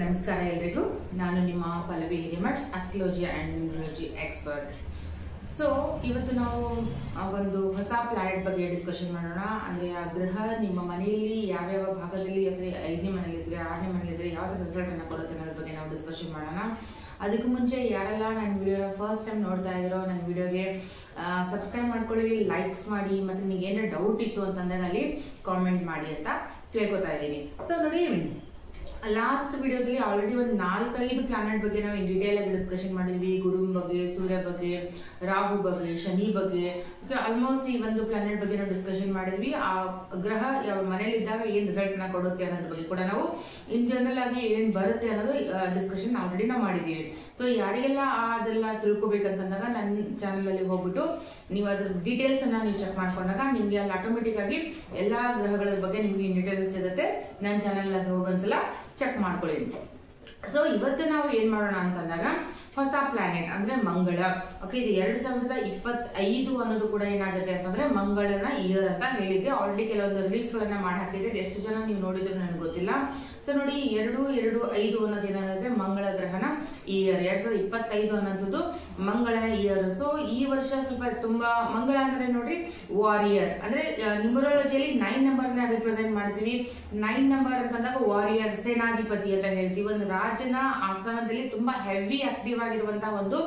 ನಮಸ್ಕಾರ ಎಲ್ಲರಿಗೂ. ನಾನು ನಿಮ್ಮ Pallavi Hiremath, astrology and numerology expert. So ಇವತ್ತು ನಾವು ಒಂದು ಹೊಸ ಪ್ಲಾನೆಟ್ ಬಗ್ಗೆ ಡಿಸ್ಕಷನ್ ಮಾಡೋಣ. ಅಂದ್ರೆ ಆ ಗ್ರಹ ನಿಮ್ಮ ಮನೆಯಲ್ಲಿ ಯಾವ್ಯಾವ ಭಾಗದಲ್ಲಿ, ಅಂದ್ರೆ 5ನೇ ಮನೆಯಲ್ಲಿದ್ರೆ 6ನೇ ಮನೆಯಲ್ಲಿದ್ರೆ ಯಾವ ತರ ರಿಸಲ್ಟ್ ಅನ್ನ ಕೊಡುತ್ತೆ ಅನ್ನೋದ್ರ ಬಗ್ಗೆ ನಾವು ಡಿಸ್ಕಷನ್ ಮಾಡೋಣ. ಅದಕ್ಕೂ ಮುಂಚೆ ಯಾರೆಲ್ಲ ನನ್ನ ವಿಡಿಯೋ ಫಸ್ಟ್ ಟೈಮ್ ನೋಡ್ತಾ ಇದ್ರೋ ನನ್ನ ವಿಡಿಯೋಗೆ ಸಬ್ಸ್ಕ್ರೈಬ್ ಮಾಡ್ಕೊಳ್ಳಿ, ಲೈಕ್ಸ್ ಮಾಡಿ, ಮತ್ತೆ ನಿಮಗೆ ಏನಾದ್ರು ಡೌಟ್ ಇತ್ತು ಅಂತಂದ್ರೆ ಅಲ್ಲಿ ಕಾಮೆಂಟ್ ಮಾಡಿ ಅಂತ ಕೇಳ್ಕೊತಾ ಇದ್ದೀನಿ. ಸೊ ನೋಡಿ, ಲಾಸ್ಟ್ ವಿಡಿಯೋದಲ್ಲಿ ಆಲ್ರೆಡಿ ಒಂದು 4-5 ಪ್ಲಾನೆಟ್ ಬಗ್ಗೆ ನಾವು ಡೀಟೇಲ್ ಆಗಿ ಡಿಸ್ಕಷನ್ ಮಾಡಿದ್ವಿ. ಗುರು ಬಗ್ಗೆ, ಸೂರ್ಯ ಬಗ್ಗೆ, ರಾಹು ಬಗ್ಗೆ, ಶನಿ ಬಗ್ಗೆ, ಆಲ್ಮೋಸ್ಟ್ ಈ ಒಂದು ಪ್ಲಾನೆಟ್ ಬಗ್ಗೆ ನಾವು ಡಿಸ್ಕಷನ್ ಮಾಡಿದ್ವಿ. ಆ ಗ್ರಹ ಯಾವ ಮನೇಲಿ ಇದ್ದಾಗ ಏನ್ ರಿಸಲ್ಟ್ ನ ಕೊಡುತ್ತೆ ಅನ್ನೋದ್ರ ಬಗ್ಗೆ ಕೂಡ ನಾವು ಇನ್ ಜನರಲ್ ಆಗಿ ಏನ್ ಬರುತ್ತೆ ಅನ್ನೋದು ಡಿಸ್ಕಷನ್ ಆಲ್ರೆಡಿ ನಾವು ಮಾಡಿದೀವಿ. ಸೊ ಯಾರಿಗೆಲ್ಲ ಅದೆಲ್ಲ ತಿಳ್ಕೊಬೇಕಂತಂದಾಗ ನನ್ನ ಚಾನಲ್ ಅಲ್ಲಿ ಹೋಗ್ಬಿಟ್ಟು ನೀವು ಅದ್ರ ಡೀಟೇಲ್ಸ್ ಅನ್ನ ನೀವು ಚೆಕ್ ಮಾಡ್ಕೊಂಡಾಗ ನಿಮ್ಗೆ ಅಲ್ಲಿ ಆಟೋಮೆಟಿಕ್ ಆಗಿ ಎಲ್ಲಾ ಗ್ರಹಗಳ ಬಗ್ಗೆ ನಿಮ್ಗೆ ಡೀಟೇಲ್ಸ್ ಸಿಗುತ್ತೆ. ನನ್ನ ಚಾನಲ್ ಅಲ್ಲಿ ಹೋಗೊಂದ್ಸಲ ಚೆಕ್ ಮಾಡ್ಕೊಳ್ಳಿ. ಸೊ ಇವತ್ತು ನಾವು ಏನ್ ಮಾಡೋಣ ಅಂತಂದಾಗ ಹೊಸ ಪ್ಲಾನೆಟ್ ಅಂದ್ರೆ ಮಂಗಳ. ಓಕೆ, ಇದು 2025 ಅನ್ನೋದು ಕೂಡ ಏನಾಗುತ್ತೆ ಅಂತಂದ್ರೆ ಮಂಗಳನ ಇಯರ್ ಅಂತ ಹೇಳಿದ್ದೆ. ಆಲ್ರೆಡಿ ಕೆಲವೊಂದು ರೀಲ್ಸ್ ಗಳನ್ನ ಮಾಡಿ ಹಾಕಿದ್ದೆ, ಎಷ್ಟು ಜನ ನೀವು ನೋಡಿದ್ರು ನನಗೆ ಗೊತ್ತಿಲ್ಲ. ಸೊ ನೋಡಿ, 2-2-5 ಅನ್ನೋದು ಏನಾಗುತ್ತೆ ಮಂಗಳ ಗ್ರಹನ ಇಯರ್. 2025 ಅನ್ನೋದು ಮಂಗಳನ ಇಯರ್. ಸೊ ಈ ವರ್ಷ ಸ್ವಲ್ಪ ತುಂಬಾ ಮಂಗಳ ಅಂದ್ರೆ ನೋಡ್ರಿ ವಾರಿಯರ್, ಅಂದ್ರೆ ನ್ಯೂಮರಾಲಜಿಯಲ್ಲಿ 9 ನಂಬರ್ ನ ರಿಪ್ರೆಸೆಂಟ್ ಮಾಡ್ತೀವಿ. 9 ನಂಬರ್ ಅಂತಂದಾಗ ವಾರಿಯರ್, ಸೇನಾಧಿಪತಿ ಅಂತ ಹೇಳ್ತೀವಿ. ಒಂದು ರಾಜನ ಆಸ್ಥಾನದಲ್ಲಿ ತುಂಬಾ ಹೆವಿ ಆಕ್ಟಿವ್ ಆಗಿರುವಂತಹ ಒಂದು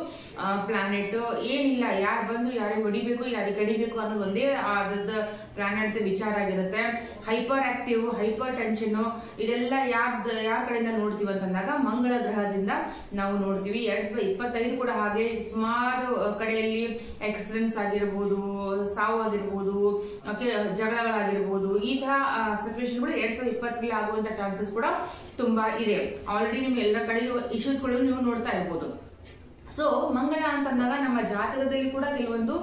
ಪ್ಲಾನೆಟ್. ಏನಿಲ್ಲ, ಯಾರು ಬಂದು ಯಾರಿಗೆ ಹೊಡಿಬೇಕು, ಯಾರಿಗೆ ಕಡಿಬೇಕು ಅನ್ನೋದು ಒಂದೇ ಅದ್ರದ್ದು ಪ್ಲಾನೆಟ್ ವಿಚಾರ ಆಗಿರುತ್ತೆ. ಹೈಪರ್ ಆಕ್ಟಿವ್, ಹೈಪರ್ ಟೆನ್ಷನ್, ಇದೆಲ್ಲ ಯಾರ ಕಡೆಯಿಂದ ನೋಡ್ತೀವಿ ಅಂತಂದಾಗ ಮಂಗಳ ಗ್ರಹದಿಂದ ನಾವು ನೋಡ್ತೀವಿ. 2025 ಕೂಡ ಹಾಗೆ ಸುಮಾರು ಕಡೆಯಲ್ಲಿ ಆಕ್ಸಿಡೆಂಟ್ಸ್ ಆಗಿರ್ಬೋದು, ಸಾವು ಆಗಿರ್ಬೋದು, ಮತ್ತೆ ಜಗಳಗಳಾಗಿರ್ಬೋದು, ಈ ತರ ಸಿಚುವೇಶನ್ ಗಳು 2020 ಆಗುವಂತ ಚಾನ್ಸಸ್ ಕೂಡ ತುಂಬಾ ಇದೆ. ಆಲ್ರೆಡಿ ನಿಮ್ಗೆ ಎಲ್ಲ ಕಡೆ ಇಶ್ಯೂಸ್ ಗಳು ನೀವು ನೋಡ್ತಾ ಇರ್ಬೋದು. ಸೊ ಮಂಗಳ ಅಂತಂದಾಗ ನಮ್ಮ ಜಾತಕದಲ್ಲಿ ಕೂಡ ಕೆಲವೊಂದು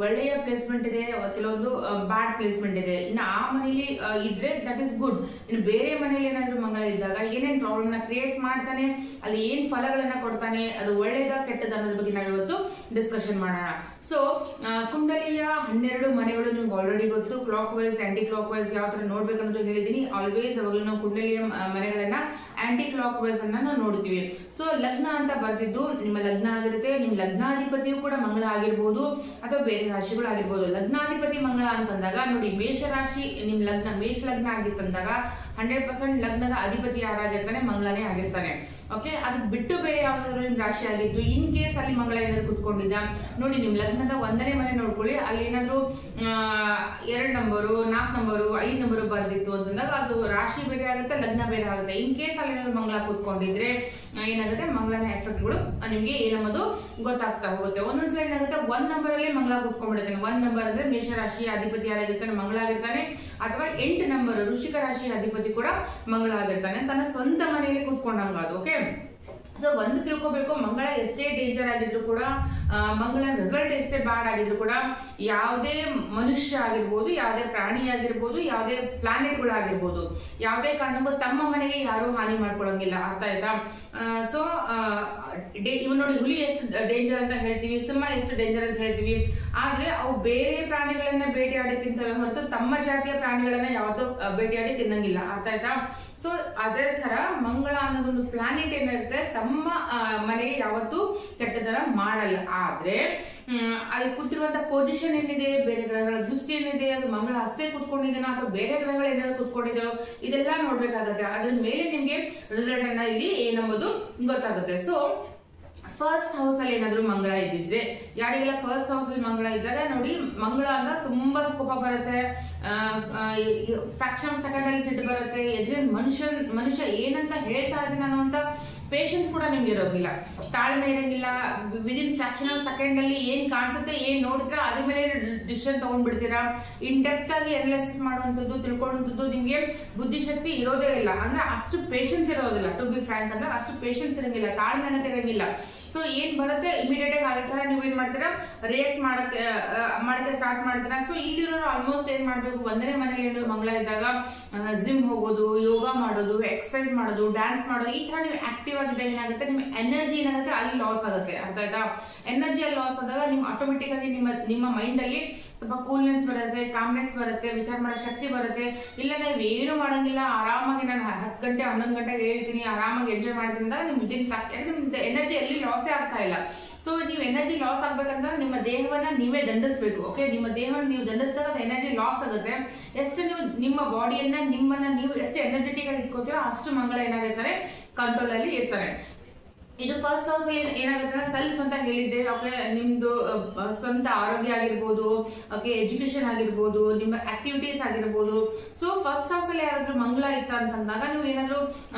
ಒಳ್ಳೆಯ ಪ್ಲೇಸ್ಮೆಂಟ್ ಇದೆ, ಕೆಲವೊಂದು ಬ್ಯಾಡ್ ಪ್ಲೇಸ್ಮೆಂಟ್ ಇದೆ. ಇನ್ನು ಆ ಮನೆಯಲ್ಲಿ ಇದ್ರೆ ದಟ್ ಇಸ್ ಗುಡ್. ಇನ್ನು ಬೇರೆ ಮನೆಯಲ್ಲಿ ಏನಾದ್ರು ಮಂಗಳ ಇದ್ದಾಗ ಏನೇನ್ ಪ್ರಾಬ್ಲಮ್ ನ ಕ್ರಿಯೇಟ್ ಮಾಡ್ತಾನೆ, ಅಲ್ಲಿ ಏನ್ ಫಲಗಳನ್ನ ಕೊಡ್ತಾನೆ, ಅದು ಒಳ್ಳೇದ ಕೆಟ್ಟದ ಅನ್ನೋದ್ರ ಬಗ್ಗೆ ನಾವು ಇವತ್ತು ಡಿಸ್ಕಷನ್ ಮಾಡೋಣ. ಸೊ ಕುಂಡಲಿಯ 12 ಮನೆಗಳು ನಿಮ್ಗೆ ಆಲ್ರೆಡಿ ಗೊತ್ತು. Clockwise, anticlockwise ಯಾವ ತರ ನೋಡ್ಬೇಕನ್ನೋದು ಹೇಳಿದೀನಿ. ಆಲ್ವೇಸ್ ಅವಾಗಲೂ ನಾವು ಕುಂಡಲಿಯ ಮನೆಗಳನ್ನ ಆಂಟಿ ಕ್ಲಾಕ್ ವೈಸ್ ಅನ್ನ ನಾವು ನೋಡ್ತೀವಿ. ಸೊ ಲಗ್ನ ಅಂತ ಬರ್ತಿದ್ದು ನಿಮ್ಮ ಲಗ್ನ ಆಗಿರುತ್ತೆ. ನಿಮ್ ಲಗ್ನಾಧಿಪತಿಯು ಕೂಡ ಮಂಗಳ ಆಗಿರ್ಬೋದು ಅಥವಾ ಬೇರೆ ರಾಶಿಗಳಾಗಿರ್ಬೋದು. ಲಗ್ನಾಧಿಪತಿ ಮಂಗಳ ಅಂತಂದಾಗ ನೋಡಿ, ಮೇಷ ರಾಶಿ ನಿಮ್ ಲಗ್ನ ಮೇಷ ಲಗ್ನ ಆಗಿತ್ತಂದಾಗ 100% ಲಗ್ನದ ಅಧಿಪತಿ ಯಾರಾಗಿರ್ತಾನೆ ಮಂಗಳನೇ ಆಗಿರ್ತಾನೆ. ಓಕೆ, ಅದು ಬಿಟ್ಟು ಬೇರೆ ಯಾವ್ದಾದ್ರು ನಿಮ್ ರಾಶಿ ಆಗಿದ್ದು, ಇನ್ ಕೇಸ್ ಅಲ್ಲಿ ಮಂಗಳ ಏನಾದ್ರು ಕುತ್ಕೊಂಡಿದ್ದ ನೋಡಿ, ನಿಮ್ ಲಗ್ನದ 1ನೇ ಮನೆ ನೋಡ್ಕೊಳ್ಳಿ, ಅಲ್ಲಿ ಏನಾದ್ರು 2 ನಂಬರು, 4 ನಂಬರು, 5 ನಂಬರು ಬರ್ದಿತ್ತು ಅಂತಂದಾಗ ಅದು ರಾಶಿ ಬೇರೆ ಆಗುತ್ತೆ, ಲಗ್ನ ಬೇರೆ ಆಗುತ್ತೆ. ಇನ್ ಕೇಸ್ ಅಲ್ಲಿ ಏನಾದ್ರು ಮಂಗಳ ಕುತ್ಕೊಂಡಿದ್ರೆ ಏನಾಗುತ್ತೆ, ಮಂಗಳನ ಎಫೆಕ್ಟ್ಗಳು ನಿಮ್ಗೆ ಏನನ್ನೋದು ಗೊತ್ತಾಗ್ತಾ ಹೋಗುತ್ತೆ. ಒಂದೊಂದ್ಸಲ ಏನಾಗುತ್ತೆ, 1 ನಂಬರ್ ಅಲ್ಲಿ ಮಂಗಳ ಕುತ್ಕೊಂಡ್ಬಿಡುತ್ತೆ. 1 ನಂಬರ್ ಅಂದ್ರೆ ಮೇಷ ರಾಶಿ ಅಧಿಪತಿ ಯಾರಾಗಿರ್ತಾನೆ ಮಂಗಳ ಆಗಿರ್ತಾನೆ, ಅಥವಾ 8 ನಂಬರ್ ವೃಶ್ಚಿಕ ರಾಶಿ ಅಧಿಪತಿ ಕೂಡ ಮಂಗಳ ಆಗಿರ್ತಾನೆ. ತನ್ನ ಸ್ವಂತ ಮನೆಯಲ್ಲಿ ಕೂತ್ಕೊಂಡಂಗ ಅದು. ಓಕೆ, ಸೊ ಒಂದು ತಿಳ್ಕೋಬೇಕು, ಮಂಗಳ ಎಷ್ಟೇ ಡೇಂಜರ್ ಆಗಿದ್ರು ಕೂಡ, ಮಂಗಳ ರಿಸಲ್ಟ್ ಎಷ್ಟೇ ಬ್ಯಾಡ್ ಆಗಿದ್ರು ಕೂಡ, ಯಾವುದೇ ಮನುಷ್ಯ ಆಗಿರ್ಬೋದು, ಯಾವುದೇ ಪ್ರಾಣಿ ಆಗಿರ್ಬೋದು, ಯಾವುದೇ ಪ್ಲಾನೆಟ್ ಗಳಾಗಿರ್ಬೋದು, ಯಾವುದೇ ಕಾರಣಕ್ಕೂ ತಮ್ಮ ಮನೆಗೆ ಯಾರು ಹಾನಿ ಮಾಡ್ಕೊಳಂಗಿಲ್ಲ. ಅರ್ಥ ಆಯ್ತಾ? ಸೊ ಇವ್ ನೋಡಿ, ಹುಲಿ ಎಷ್ಟು ಡೇಂಜರ್ ಅಂತ ಹೇಳ್ತೀವಿ, ಸಿಂಹ ಎಷ್ಟು ಡೇಂಜರ್ ಅಂತ ಹೇಳ್ತೀವಿ, ಆದ್ರೆ ಅವು ಬೇರೆ ಪ್ರಾಣಿಗಳನ್ನ ಬೇಟೆಯಾಡಿ ತಿಂತವೆ ಹೊರತು ತಮ್ಮ ಜಾತಿಯ ಪ್ರಾಣಿಗಳನ್ನ ಯಾವತ್ತೂ ಬೇಟೆಯಾಡಿ ತಿನ್ನಂಗಿಲ್ಲ. ಅರ್ಥ ಆಯ್ತಾ? ಸೊ ಅದೇ ತರ ಮಂಗಳ ಅನ್ನೋದೊಂದು ಪ್ಲಾನೆಟ್ ಏನಿರುತ್ತೆ, ತಮ್ಮ ಮನೆಗೆ ಯಾವತ್ತೂ ಕೆಟ್ಟದರ ಮಾಡಲ್ಲ. ಆದ್ರೆ ಅಲ್ಲಿ ಕೂತಿರುವಂತ ಪೊಸಿಷನ್ ಏನಿದೆ, ಬೇರೆ ಗ್ರಹಗಳ ದೃಷ್ಟಿ ಏನಿದೆ, ಅದು ಮಂಗಳ ಅಷ್ಟೇ ಕೂತ್ಕೊಂಡಿದ್ದಾನ ಅಥವಾ ಬೇರೆ ಗ್ರಹಗಳು ಏನಾದ್ರು ಕೂತ್ಕೊಂಡಿದ್ದಾರೋ, ಇದೆಲ್ಲ ನೋಡ್ಬೇಕಾಗತ್ತೆ. ಅದ್ರ ಮೇಲೆ ನಿಮ್ಗೆ ರಿಸಲ್ಟ್ ಅನ್ನ ಇಲ್ಲಿ ಏನಂಬುದು ಗೊತ್ತಾಗುತ್ತೆ. ಸೊ ಫಸ್ಟ್ ಹೌಸ್ ಅಲ್ಲಿ ಏನಾದ್ರು ಮಂಗಳ ಇದ್ದಿದ್ರೆ, ಯಾರಿಗೆಲ್ಲ ಫಸ್ಟ್ ಹೌಸ್ ಅಲ್ಲಿ ಮಂಗಳ ಇದ್ದಾಗ ನೋಡಿ, ಮಂಗಳ ಅಂದ್ರೆ ತುಂಬಾ ಕೋಪ ಬರುತ್ತೆ, ಫ್ರಾಕ್ಷನ್ ಸೆಕೆಂಡ್ ಅಲ್ಲಿ ಸಿಟ್ಟು ಬರುತ್ತೆ, ಎದುರಿನ ಮನುಷ್ಯ ಏನಂತ ಹೇಳ್ತಾ ಇದ್ದೀನಿ ಅನ್ನುವಂತ ಪೇಷನ್ಸ್ ಕೂಡ ನಿಮ್ಗೆ ಇರೋದಿಲ್ಲ, ತಾಳ್ಮೆ ಇರಂಗಿಲ್ಲ. ವಿದಿನ್ ಫ್ರಾಕ್ಷನ್ ಆಫ್ ಸೆಕೆಂಡ್ ಅಲ್ಲಿ ಏನ್ ಕಾಣಿಸುತ್ತೆ, ಏನ್ ನೋಡಿದ್ರ ಅದ್ರ ಮೇಲೆ ಡಿಸಿಷನ್ ತಗೊಂಡ್ಬಿಡ್ತೀರಾ. ಇನ್ ಡೆಪ್ತ್ ಆಗಿ ಅನಾಲಿಸಿಸ್ ಮಾಡುವಂತದ್ದು, ತಿಳ್ಕೊಳ್ಳುವಂತದ್ದು ನಿಮ್ಗೆ ಬುದ್ಧಿಶಕ್ತಿ ಇರೋದೇ ಇಲ್ಲ. ಅಂದ್ರೆ ಅಷ್ಟು ಪೇಷನ್ಸ್ ಇರೋದಿಲ್ಲ. ಟು ಬಿ ಫ್ರಾಂಕ್ ಅಂದ್ರೆ ಅಷ್ಟು ಪೇಷನ್ಸ್ ಇರಂಗಿಲ್ಲ, ತಾಳ್ಮೆ ಅನ್ನೋದು ಇರಂಗಿಲ್ಲ. ಸೊ ಏನ್ ಬರುತ್ತೆ ಇಮಿಡಿಯೇಟ್ ಆಗಿ ಅದೇ ತರ ನೀವು ಏನ್ ಮಾಡ್ತೀರಾ, ರಿಯಾಕ್ಟ್ ಮಾಡಕ್ಕೆ ಸ್ಟಾರ್ಟ್ ಮಾಡ್ತೀರಾ. ಸೊ ಇಲ್ಲಿರೋರು ಆಲ್ಮೋಸ್ಟ್ ಏನ್ ಮಾಡ್ಬೇಕು, 1ನೇ ಮನೆಯಲ್ಲಿ ಏನಾದ್ರು ಮಂಗಳ ಇದ್ದಾಗ ಜಿಮ್ ಹೋಗೋದು, ಯೋಗ ಮಾಡೋದು, ಎಕ್ಸರ್ಸೈಸ್ ಮಾಡೋದು, ಡ್ಯಾನ್ಸ್ ಮಾಡೋದು, ಈ ತರ ನೀವು ಆಕ್ಟಿವ್ ಆಗಿದ್ದಾಗ ಏನಾಗುತ್ತೆ, ನಿಮ್ಮ ಎನರ್ಜಿ ಏನಾಗುತ್ತೆ ಅಲ್ಲಿ ಲಾಸ್ ಆಗುತ್ತೆ. ಅರ್ಥ ಆಯ್ತಾ? ಎನರ್ಜಿ ಅಲ್ಲಿ ಲಾಸ್ ಆದಾಗ ನಿಮ್ ಆಟೋಮೆಟಿಕ್ ಆಗಿ ನಿಮ್ಮ ಮೈಂಡ್ ಅಲ್ಲಿ ಸ್ವಲ್ಪ ಕೂಲ್ನೆಸ್ ಬರುತ್ತೆ, ಕಾಮ್ನೆಸ್ ಬರುತ್ತೆ, ವಿಚಾರ ಮಾಡೋ ಶಕ್ತಿ ಬರುತ್ತೆ. ಇಲ್ಲ ನೀವು ಏನು ಮಾಡಂಗಿಲ್ಲ, ಆರಾಮಾಗಿ ನಾನು 10 ಗಂಟೆ 11 ಗಂಟೆಗೆ ಹೇಳ್ತೀನಿ, ಆರಾಮಾಗಿ ಎಂಜಾಯ್ ಮಾಡ್ತೀನಿ ಅಂದ್ರೆ ನಿಮ್ದು ಎನರ್ಜಿ ಎಲ್ಲಿ ಲಾಸೇ ಆಗ್ತಾ ಇಲ್ಲ. ಸೊ ನೀವು ಎನರ್ಜಿ ಲಾಸ್ ಆಗ್ಬೇಕಂದ್ರೆ ನಿಮ್ಮ ದೇಹವನ್ನ ನೀವೇ ದಂಡಿಸ್ಬೇಕು. ಓಕೆ, ನಿಮ್ಮ ದೇಹವನ್ನು ನೀವು ದಂಡಿಸಿದಾಗ ಎನರ್ಜಿ ಲಾಸ್ ಆಗುತ್ತೆ. ಎಷ್ಟು ನೀವು ನಿಮ್ಮ ಬಾಡಿಯನ್ನ ನಿಮ್ಮನ್ನ ನೀವು ಎಷ್ಟು ಎನರ್ಜೆಟಿಕ್ ಆಗಿ ಇಟ್ಕೋತೀರೋ ಅಷ್ಟು ಮಂಗಳ ಏನಾಗಿರ್ತಾರೆ, ಕಂಟ್ರೋಲ್ ಅಲ್ಲಿ ಇರ್ತಾರೆ. ಇದು ಫಸ್ಟ್ ಹೌಸ್ ಅಲ್ಲಿ ಏನಾಗುತ್ತೆ ಸೆಲ್ಫ್ ಅಂತ ಹೇಳಿದ್ದೆ. ಓಕೆ, ನಿಮ್ದು ಸ್ವಂತ ಆರೋಗ್ಯ ಆಗಿರ್ಬೋದು, ಓಕೆ ಎಜುಕೇಶನ್ ಆಗಿರ್ಬೋದು, ನಿಮ್ಮ ಆಕ್ಟಿವಿಟೀಸ್ ಆಗಿರ್ಬೋದು. ಸೊ ಫಸ್ಟ್ ಹೌಸ್ ಅಲ್ಲಿ ಯಾರಾದ್ರೂ ಮಂಗಳ ಇತ್ತ ಅಂತಂದಾಗ ನೀವು ಏನಾದ್ರು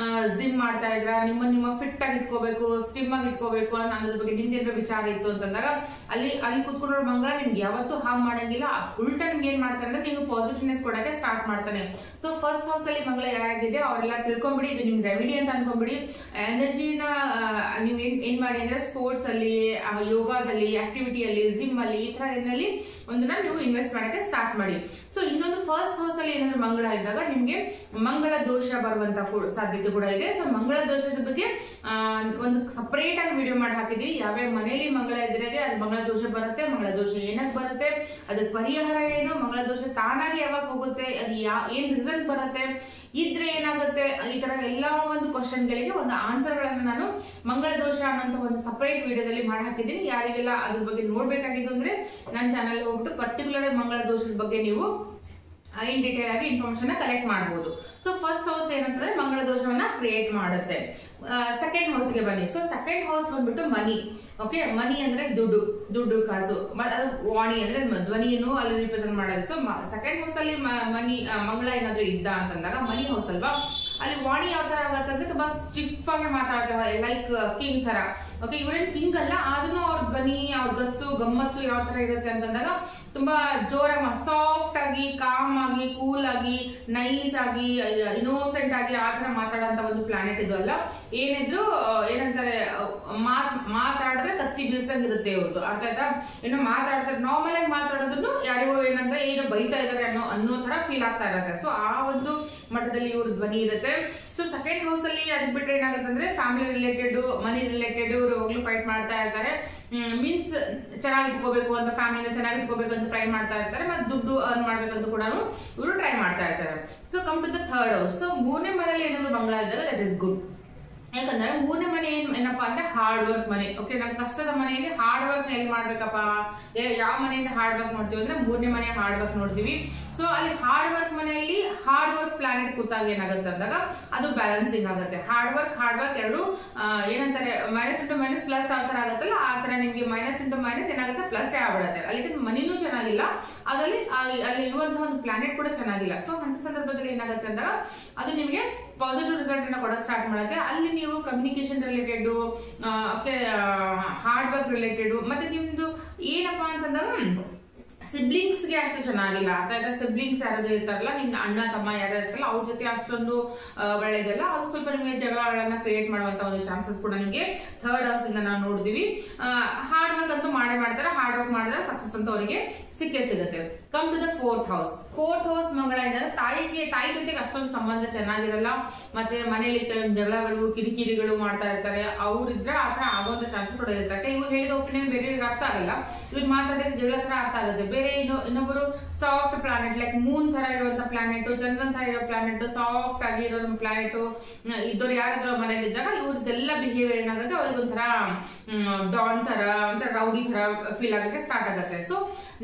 ಜಿಮ್ ಮಾಡ್ತಾ ಇದ್ರ, ನಿಮ್ಮ ಫಿಟ್ ಆಗಿ ಇಟ್ಕೋಬೇಕು, ಸ್ಟಿಮ್ ಆಗಿ ಇಟ್ಕೋಬೇಕು ಅನ್ನೋದ್ರ ಬಗ್ಗೆ ನಿಮ್ಗೆ ಏನಾದ್ರು ವಿಚಾರ ಇತ್ತು ಅಂತಂದಾಗ ಅಲ್ಲಿ ಕುತ್ಕೊಂಡ್ರ ಮಂಗಳ ನಿಮ್ಗೆ ಯಾವತ್ತೂ ಹಾಮ್ ಮಾಡಂಗಿಲ್ಲ. ಉಲ್ಟಾ ನಿಮ್ಗೆ ಏನ್ ಮಾಡ್ತಾರೆ ಅಂದ್ರೆ ನೀವು ಪಾಸಿಟಿವ್ನೆಸ್ ಕೊಡಕ್ಕೆ ಸ್ಟಾರ್ಟ್ ಮಾಡ್ತಾನೆ. ಸೊ ಫಸ್ಟ್ ಹೌಸ್ ಅಲ್ಲಿ ಮಂಗಳ ಯಾರಾಗಿದೆ ಅವರೆಲ್ಲ ತಿಳ್ಕೊಂಬಿಡಿ, ಇದು ನಿಮ್ ರೆಮಿಡಿ ಅಂತ ಅನ್ಕೊಂಬಿಡಿ. ಎನರ್ಜಿನ ನೀವು ಏನ್ ಮಾಡಿ ಅಂದ್ರೆ ಸ್ಪೋರ್ಟ್ಸ್ ಅಲ್ಲಿ, ಯೋಗಾದಲ್ಲಿ, ಆಕ್ಟಿವಿಟಿಯಲ್ಲಿ, ಜಿಮ್ ಅಲ್ಲಿ, ಈ ತರ ಏನಲ್ಲಿ ಒಂದನ್ನ ನೀವು ಇನ್ವೆಸ್ಟ್ ಮಾಡಕ್ಕೆ ಸ್ಟಾರ್ಟ್ ಮಾಡಿ. ಸೊ ಇನ್ನೊಂದು ಫಸ್ಟ್ ಹೌಸ್ ಅಲ್ಲಿ ಏನಾದ್ರು ಮಂಗಳ ಇದ್ದಾಗ ನಿಮ್ಗೆ ಮಂಗಳ ದೋಷ ಬರುವಂತ ಸಾಧ್ಯತೆ ಕೂಡ ಇದೆ. ಸೊ ಮಂಗಳ ದೋಷದ ಬಗ್ಗೆ ಒಂದು ಸಪರೇಟ್ ಆಗಿ ವಿಡಿಯೋ ಮಾಡಿ ಹಾಕಿದೀವಿ. ಯಾವ್ಯಾವ ಮನೆಯಲ್ಲಿ ಮಂಗಳ ಇದ್ರೆ ಅದು ಮಂಗಳ ದೋಷ ಬರುತ್ತೆ, ಮಂಗಳ ದೋಷ ಏನಕ್ಕೆ ಬರುತ್ತೆ, ಅದಕ್ಕೆ ಪರಿಹಾರ ಏನು, ಮಂಗಳ ದೋಷ ತಾನಾಗಿ ಯಾವಾಗ ಹೋಗುತ್ತೆ, ಅದು ಏನ್ ರಿಸಲ್ಟ್ ಬರುತ್ತೆ, ಇದ್ರೆ ಏನಾಗುತ್ತೆ, ಈ ತರ ಎಲ್ಲಾ ಒಂದು ಕ್ವಶನ್ ಗಳಿಗೆ ಒಂದು ಆನ್ಸರ್ ಗಳನ್ನ ನಾನು ಮಂಗಳ ದೋಷ ಅನ್ನೋ ಒಂದು ಸಪರೇಟ್ ವಿಡಿಯೋದಲ್ಲಿ ಮಾಡಿ ಹಾಕಿದ್ದೀನಿ. ಯಾರಿಗೆಲ್ಲ ಅದ್ರ ಬಗ್ಗೆ ನೋಡ್ಬೇಕಾಗಿದ್ದು ಅಂದ್ರೆ ನನ್ನ ಚಾನಲ್ ಹೋಗ್ಬಿಟ್ಟು ಪರ್ಟಿಕ್ಯುಲರ್ ಮಂಗಳ ದೋಷದ ಬಗ್ಗೆ ನೀವು ಇನ್ ಡೀಟೇಲ್ ಆಗಿ ಇನ್ಫಾರ್ಮೇಶನ್ ಕಲೆಕ್ಟ್ ಮಾಡಬಹುದು. ಸೊ ಫಸ್ಟ್ ಹೌಸ್ ಏನಂತಂದ್ರೆ ಮಂಗಳ ದೋಷವನ್ನ ಕ್ರಿಯೇಟ್ ಮಾಡುತ್ತೆ. ಸೆಕೆಂಡ್ ಹೌಸ್ ಗೆ ಬನ್ನಿ. ಸೊ ಸೆಕೆಂಡ್ ಹೌಸ್ ಬಂದ್ಬಿಟ್ಟು ಮನಿ. ಓಕೆ, ಮನಿ ಅಂದ್ರೆ ದುಡ್ಡು ಕಾಸು, ಅದು ವಾಣಿ ಅಂದ್ರೆ ಧ್ವನಿಯನ್ನು ಅಲ್ಲಿ ರಿಪ್ರೆಸೆಂಟ್ ಮಾಡೋದು. ಸೊ ಸೆಕೆಂಡ್ ಹೌಸ್ ಅಲ್ಲಿ ಮನಿ ಮಂಗಳ ಏನಾದ್ರು ಇದ್ದ ಅಂತಂದಾಗ ಮನಿ ಹೌಸ್ ಅಲ್ವಾ, ಅಲ್ಲಿ ವಾಣಿ ಯಾವ ತರ ಆಗತ್ತಂದ್ರೆ ತುಂಬಾ ಸ್ಟಿಫ್ ಆಗಿ ಮಾತಾಡ್ತಾರೆ, ಲೈಕ್ ಕಿಂಗ್ ತರ. ಓಕೆ, ಇವರೇನ್ ಕಿಂಗ್ ಅಲ್ಲ, ಆದ್ರೂ ಅವ್ರ ಧ್ವನಿ, ಅವ್ರ ಗತ್ತು ಗಮ್ಮತ್ತು ಯಾವ ತರ ಇರುತ್ತೆ ಅಂತಂದಾಗ ತುಂಬಾ ಜೋರಾಗಿ, ಸಾಫ್ಟ್ ಆಗಿ, ಕಾಮ್ ಆಗಿ, ಕೂಲ್ ಆಗಿ, ನೈಸ್ ಆಗಿ, ಇನ್ನೋಸೆಂಟ್ ಆಗಿ ಆ ತರ ಮಾತಾಡೋಂತ ಒಂದು ಪ್ಲಾನೆಟ್ ಇದು ಅಲ್ಲ. ಏನಿದ್ರು ಏನಂತಾರೆ, ಮಾತಾಡಿದ್ರೆ ಕತ್ತಿ ಬೀಸಂಗಿರುತ್ತೆ ಇವ್ರದ್ದು. ಅರ್ಥ ಆಯ್ತಾ? ಏನೋ ಮಾತಾಡ್ತಾರೆ, ನಾರ್ಮಲ್ ಆಗಿ ಮಾತಾಡೋದನ್ನು ಯಾರಿಗೂ ಏನಂದ್ರೆ ಏನೋ ಬೈತಾ ಇದಾರೆ ಅನ್ನೋ ತರ ಫೀಲ್ ಆಗ್ತಾ ಇರುತ್ತೆ. ಸೊ ಆ ಒಂದು ಮಟ್ಟದಲ್ಲಿ ಇವ್ರ ಧ್ವನಿ ಇರುತ್ತೆ. ಸೊ ಸೆಕೆಂಡ್ ಹೌಸ್ ಅಲ್ಲಿ ಅದ್ ಬಿಟ್ರೆ ಏನಾಗುತ್ತೆ ಅಂದ್ರೆ ಫ್ಯಾಮಿಲಿ ರಿಲೇಟೆಡ್, ಮನಿ ರಿಲೇಟೆಡ್ ಇವರು ಹೋಗ್ಲು ಫೈಟ್ ಮಾಡ್ತಾ ಇರ್ತಾರೆ. ಮೀನ್ಸ್ ಚೆನ್ನಾಗಿ ಇಟ್ಕೋಬೇಕು ಅಂತ, ಫ್ಯಾಮಿಲಿನ ಚೆನ್ನಾಗಿ ಇಟ್ಕೋಬೇಕು ಅಂತ ಟ್ರೈ ಮಾಡ್ತಾ ಇರ್ತಾರೆ. ಮತ್ತೆ ದುಡ್ಡು ಅರ್ನ್ ಮಾಡ್ಬೇಕಂತ ಕೂಡ ಇವರು ಟ್ರೈ ಮಾಡ್ತಾ ಇರ್ತಾರೆ. So come to the third house. So ಮೂರನೇ ಮನೆಯಲ್ಲಿ ಏನಾದ್ರು ಮಂಗಳ ಇದ್ದಾಗ ದಟ್ ಇಸ್ ಗುಡ್. ಯಾಕಂದ್ರೆ ಮೂರನೇ ಮನೆ ಏನಪ್ಪಾ ಅಂದ್ರೆ ಹಾರ್ಡ್ ವರ್ಕ್ ಮನೆ. ಓಕೆ, ನಮ್ ಕಷ್ಟದ ಮನೆಯಲ್ಲಿ ಹಾರ್ಡ್ ವರ್ಕ್ ಎಲ್ಲಿ ಮಾಡ್ಬೇಕಪ್ಪ, ಯಾವ ಮನೆಯಿಂದ ಹಾರ್ಡ್ ವರ್ಕ್ ನೋಡ್ತೀವಿ ಅಂದ್ರೆ ಮೂರನೇ ಮನೆ ಹಾರ್ಡ್ ವರ್ಕ್ ನೋಡ್ತೀವಿ. ಸೊ ಅಲ್ಲಿ ಹಾರ್ಡ್ ವರ್ಕ್ ಮನೆಯಲ್ಲಿ ಹಾರ್ಡ್ ವರ್ಕ್ ಪ್ಲಾನೆಟ್ ಕೂತಾಗ ಏನಾಗುತ್ತೆ ಅಂದಾಗ ಅದು ಬ್ಯಾಲೆನ್ಸಿಂಗ್ ಆಗುತ್ತೆ. ಹಾರ್ಡ್ ವರ್ಕ್ ಎರಡು ಏನಂತಾರೆ, ಮೈನಸ್ ಇಂಟು ಮೈನಸ್ ಪ್ಲಸ್ ಆ ತರ ಆಗುತ್ತಲ್ಲ, ಆ ತರ ನಿಮ್ಗೆ ಮೈನಸ್ ಇಂಟು ಮೈನಸ್ ಏನಾಗುತ್ತೆ, ಪ್ಲಸ್ ಆಗ್ಬಿಡುತ್ತೆ. ಅಲ್ಲಿ ಮನಿನೂ ಚೆನ್ನಾಗಿಲ್ಲ, ಅಲ್ಲಿ ಇರುವಂತಹ ಒಂದು ಪ್ಲಾನೆಟ್ ಕೂಡ ಚೆನ್ನಾಗಿಲ್ಲ. ಸೊ ಅಂತ ಸಂದರ್ಭದಲ್ಲಿ ಏನಾಗುತ್ತೆ ಅಂದಾಗ ಅದು ನಿಮಗೆ ಪಾಸಿಟಿವ್ ರಿಸಲ್ಟ್ ಅನ್ನ ಕೊಡಕ್ ಸ್ಟಾರ್ಟ್ ಮಾಡುತ್ತೆ. ಅಲ್ಲಿ ನೀವು communication related, okay hard work related, ಮತ್ತೆ ನಿಮ್ದು ಏನಪ್ಪಾ ಅಂತಂದಾಗ ಸಿಬ್ಲಿಂಗ್ಸ್ ಗೆ ಅಷ್ಟು ಚೆನ್ನಾಗಿಲ್ಲ. ಅರ್ಥಾಯ್ತಾ? ಸಿಬ್ಲಿಂಗ್ಸ್ ಯಾರಾದ್ರೂ ಇರ್ತಾರಲ್ಲ, ನಿಮ್ಗೆ ಅಣ್ಣ ತಮ್ಮ ಯಾರು ಇರ್ತಾರಲ್ಲ, ಅವ್ರ ಜೊತೆ ಅಷ್ಟೊಂದು ಒಳ್ಳೇದಲ್ಲ. ಅದು ಸ್ವಲ್ಪ ನಿಮಗೆ ಜಗಳಗಳನ್ನ ಕ್ರಿಯೇಟ್ ಮಾಡುವಂತ ಒಂದು ಚಾನ್ಸಸ್ ಕೂಡ ನಿಮಗೆ ಥರ್ಡ್ ಹೌಸ್ ಇಂದ ನಾವು ನೋಡಿದೀವಿ. ಹಾರ್ಡ್ ವರ್ಕ್ ಅಂತೂ ಮಾಡ್ತಾರೆ, ಹಾರ್ಡ್ ವರ್ಕ್ ಮಾಡಿದ್ರೆ ಸಕ್ಸಸ್ ಅಂತ ಅವರಿಗೆ ಸಿಕ್ಕೇ ಸಿಗುತ್ತೆ. Come to the fourth house. Fourth house ಮಂಗಳ ಏನಂದ್ರೆ ತಾಯಿ ಜೊತೆಗೆ ಅಷ್ಟೊಂದು ಸಂಬಂಧ ಚೆನ್ನಾಗಿರಲ್ಲ. ಮತ್ತೆ ಮನೆಯಲ್ಲಿ ಕೆಲವೊಂದು ಜಗಳಗಳು, ಕಿರಿಕಿರಿಗಳು ಮಾಡ್ತಾ ಇರ್ತಾರೆ. ಅವ್ರಿದ್ರೆ ಆತರ ಆಗುವಂತ ಚಾನ್ಸಸ್ ಕೂಡ ಇರ್ತಾರೆ. ಇವ್ರು ಹೇಳಿದ ಒಪಿನಿಯನ್ ಬೇರೆ ಅರ್ಥ ಆಗಲ್ಲ, ಇವ್ರು ಮಾತಾಡಿದ ಜಗಳ ತರ ಅರ್ಥ ಆಗುತ್ತೆ. ಬೇರೆ ಇನ್ನೊಬ್ಬರು ಸಾಫ್ಟ್ ಪ್ಲಾನೆಟ್, ಲೈಕ್ ಮೂನ್ ತರ ಇರುವಂತ ಪ್ಲಾನೆಟ್, ಚಂದ್ರನ್ ತರ ಇರೋ ಪ್ಲಾನೆಟ್, ಸಾಫ್ಟ್ ಆಗಿ ಇರೋ ಪ್ಲಾನೆಟ್ ಇದ್ದವ್ರು ಯಾರಾದ್ರೂ ಮನೇಲಿ ಇದ್ದಾಗ ಇವ್ರದ್ದೆಲ್ಲ ಬಿಹೇವಿಯರ್ ಏನಾಗುತ್ತೆ, ಅವ್ರಿಗೆ ಒಂಥರ ಡಾನ್ ತರ, ಒಂಥರ ರೌಡಿ ತರ ಫೀಲ್ ಆಗಕ್ಕೆ ಸ್ಟಾರ್ಟ್ ಆಗುತ್ತೆ. ಸೊ